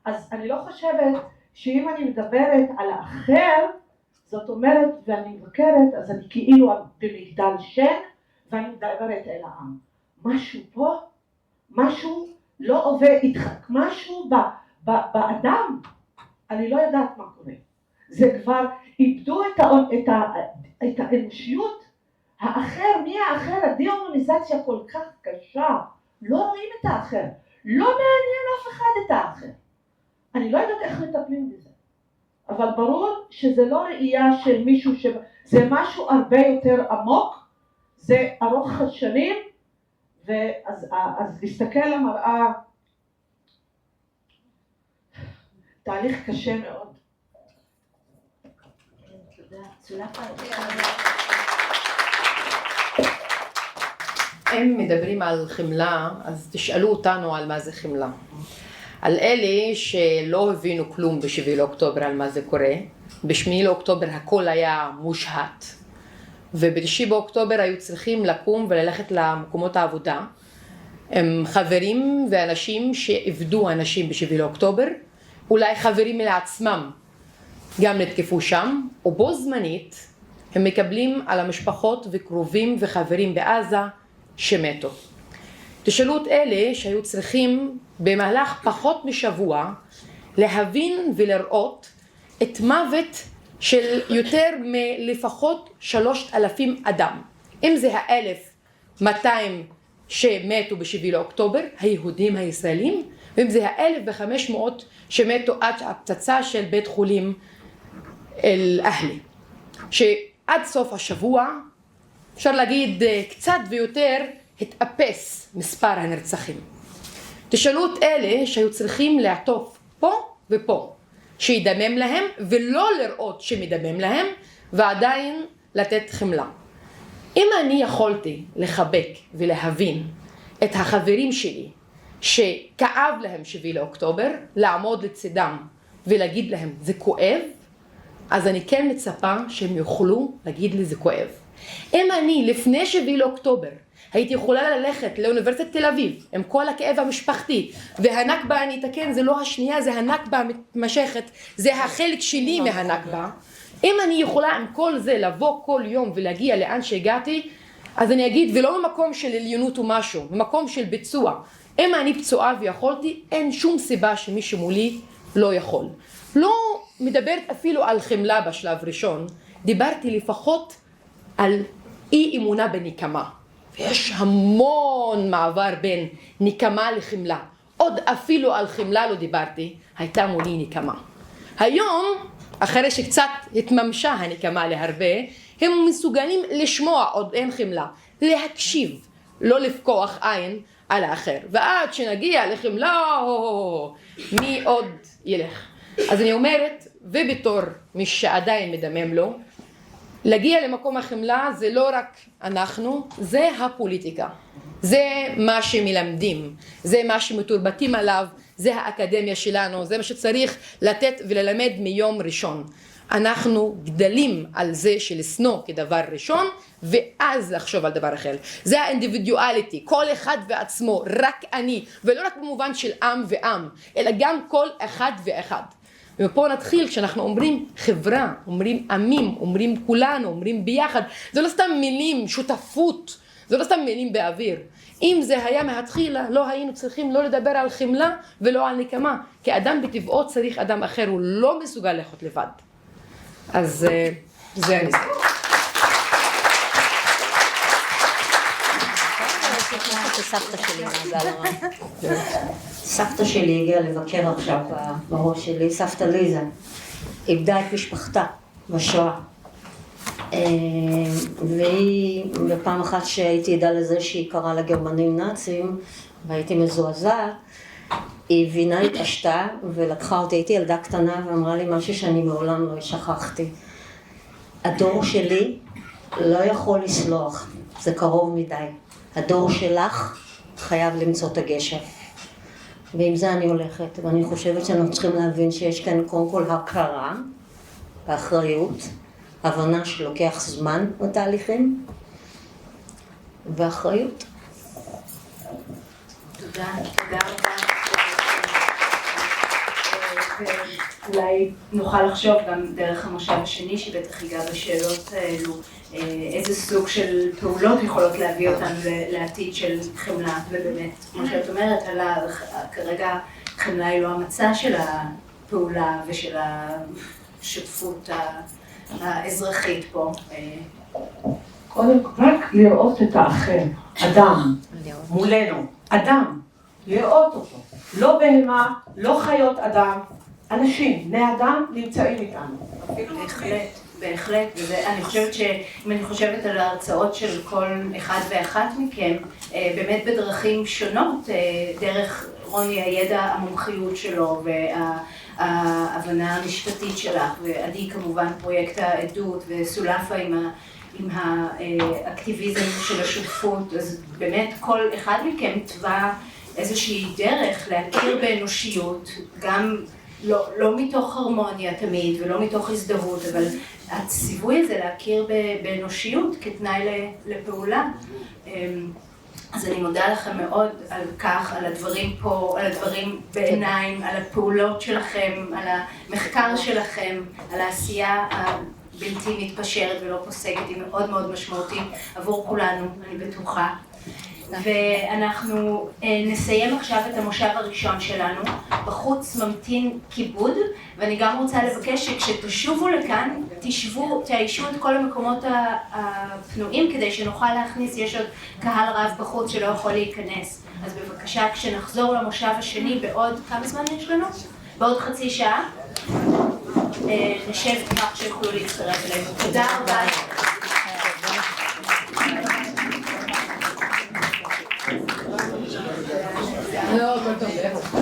אז אני לא חושבת שאם אני מדברת על האחר, זאת אומרת, ואני מבקרת, אז אני כאילו במגדל שן, ואני מדברת אל העם. משהו פה, משהו לא עובד איתך, משהו באדם, אני לא יודעת מה קורה. זה כבר איבדו את האנושיות, האחר, מי האחר? הדה-הומניזציה כל כך קשה, לא רואים את האחר, לא מעניין אף אחד את האחר. אני לא יודעת איך מטפלים בזה, אבל ברור שזה לא ראייה של מישהו, זה משהו הרבה יותר עמוק, זה ארוך שנים, אז להסתכל על המראה, תהליך קשה מאוד. אם מדברים על חמלה, אז תשאלו אותנו על מה זה חמלה. על אלה שלא הבינו כלום ב7 לאוקטובר על מה זה קורה. ב8 לאוקטובר הכל היה מושהת, וב9 באוקטובר היו צריכים לקום וללכת למקומות העבודה. הם חברים ואנשים שאיבדו אנשים ב7 לאוקטובר, אולי חברים לעצמם גם נתקפו שם, ובו זמנית הם מקבלים על המשפחות וקרובים וחברים בעזה שמתו. תשאלו את אלה שהיו צריכים במהלך פחות משבוע להבין ולראות את מוות של יותר מלפחות 3,000 אדם. אם זה 1,200 שמתו ב7 לאוקטובר, היהודים הישראלים, ואם זה 1,500 שמתו עד הפצצה של בית חולים אל-אהלי. שעד סוף השבוע, אפשר להגיד קצת ויותר, התאפס מספר הנרצחים. תשאלו את אלה שהיו צריכים לעטוף פה ופה, שידמם להם ולא לראות שמדמם להם, ועדיין לתת חמלה. אם אני יכולתי לחבק ולהבין את החברים שלי שכאב להם 7 לאוקטובר, לעמוד לצדם ולהגיד להם זה כואב, אז אני כן מצפה שהם יוכלו להגיד לי זה כואב. אם אני לפני 7 לאוקטובר הייתי יכולה ללכת לאוניברסיטת תל אביב עם כל הכאב המשפחתי, והנכבה, אני אתקן, זה לא השנייה, זה הנכבה המתמשכת, זה החלק שלי מהנכבה. אם אני יכולה עם כל זה לבוא כל יום ולהגיע לאן שהגעתי, אז אני אגיד, ולא במקום של עליונות או משהו, במקום של ביצוע. אם אני פצועה ויכולתי, אין שום סיבה שמי שמולי לא יכול. לא מדברת אפילו על חמלה בשלב ראשון, דיברתי לפחות על אי אמונה בנקמה. ויש המון מעבר בין נקמה לחמלה. עוד אפילו על חמלה לא דיברתי, הייתה מולי נקמה. היום, אחרי שקצת התממשה הנקמה להרבה, הם מסוגלים לשמוע, עוד אין חמלה, להקשיב, לא לפקוח עין על האחר. ועד שנגיע לחמלה, מי עוד ילך? אז אני אומרת, ובתור מי שעדיין מדמם לו, להגיע למקום החמלה זה לא רק אנחנו, זה הפוליטיקה. זה מה שמלמדים, זה מה שמתורבתים עליו, זה האקדמיה שלנו, זה מה שצריך לתת וללמד מיום ראשון. אנחנו גדלים על זה של לשנוא כדבר ראשון, ואז לחשוב על דבר אחר. זה האינדיבידואליטי, כל אחד ועצמו, רק אני, ולא רק במובן של עם ועם, אלא גם כל אחד ואחד. ופה נתחיל, כשאנחנו אומרים חברה, אומרים עמים, אומרים כולנו, אומרים ביחד, זה לא סתם מילים, שותפות, זה לא סתם מילים באוויר. אם זה היה מהתחילה, לא היינו צריכים לא לדבר על חמלה ולא על נקמה, כי אדם בטבעו צריך אדם אחר, הוא לא מסוגל ללכת לבד. אז זה אני. סבתא שלי הגיעה לבקר עכשיו בראש שלי, סבתא ליזה, איבדה את משפחתה בשואה. והיא, בפעם אחת שהייתי עדה לזה שהיא קראה לגרמנים נאצים, והייתי מזועזעת, היא הבינה, התעשתה ולקחה אותי, הייתי ילדה קטנה ואמרה לי משהו שאני מעולם לא שכחתי. הדור שלי לא יכול לסלוח, זה קרוב מדי. הדור שלך חייב למצוא את הגשר. ועם זה אני הולכת, ואני חושבת שאנחנו צריכים להבין שיש כאן קודם כל הכרה, באחריות, הבנה שלוקח זמן בתהליכים, ואחריות. תודה רבה. ואולי נוכל לחשוב גם דרך המושב השני שבטח ייגע בשאלות האלו, איזה סוג של פעולות יכולות להביא אותנו לעתיד של חמלה, ובאמת, כמו שאת אומרת, כרגע חמלה היא לא המצע של הפעולה ושל השותפות האזרחית פה. קודם רק לראות את האחר, אדם, מולנו, אדם, לראות אותו, לא בהמה, לא חיות אדם, אנשים, בני אדם נמצאים איתנו. בהחלט, ואני חושבת שאם אני חושבת על ההרצאות של כל אחד ואחת מכם, באמת בדרכים שונות, דרך רוני הידע, המומחיות שלו וההבנה המשפטית שלך, ועדי כמובן פרויקט העדות וסולפה עם האקטיביזם של השותפות, אז באמת כל אחד מכם תבע איזושהי דרך להכיר באנושיות, גם לא מתוך הרמוניה תמיד ולא מתוך הזדהות, אבל הציווי הזה להכיר באנושיות כתנאי לפעולה. אז אני מודה לכם מאוד על כך, על הדברים פה, על הדברים בעיניים, על הפעולות שלכם, על המחקר שלכם, על העשייה הבלתי מתפשרת ולא פוסקת, היא מאוד מאוד משמעותית עבור כולנו, אני בטוחה. ואנחנו נסיים עכשיו את המושב הראשון שלנו. בחוץ ממתין כיבוד, ואני גם רוצה לבקש שכשתשובו לכאן, תאיישו את כל המקומות הפנויים כדי שנוכל להכניס, יש עוד קהל רב בחוץ שלא יכול להיכנס. אז בבקשה, כשנחזור למושב השני בעוד, כמה זמן יש לנו? בעוד חצי שעה, נשב כך שיוכלו להצטרף אלינו. תודה רבה. לא, כל טוב.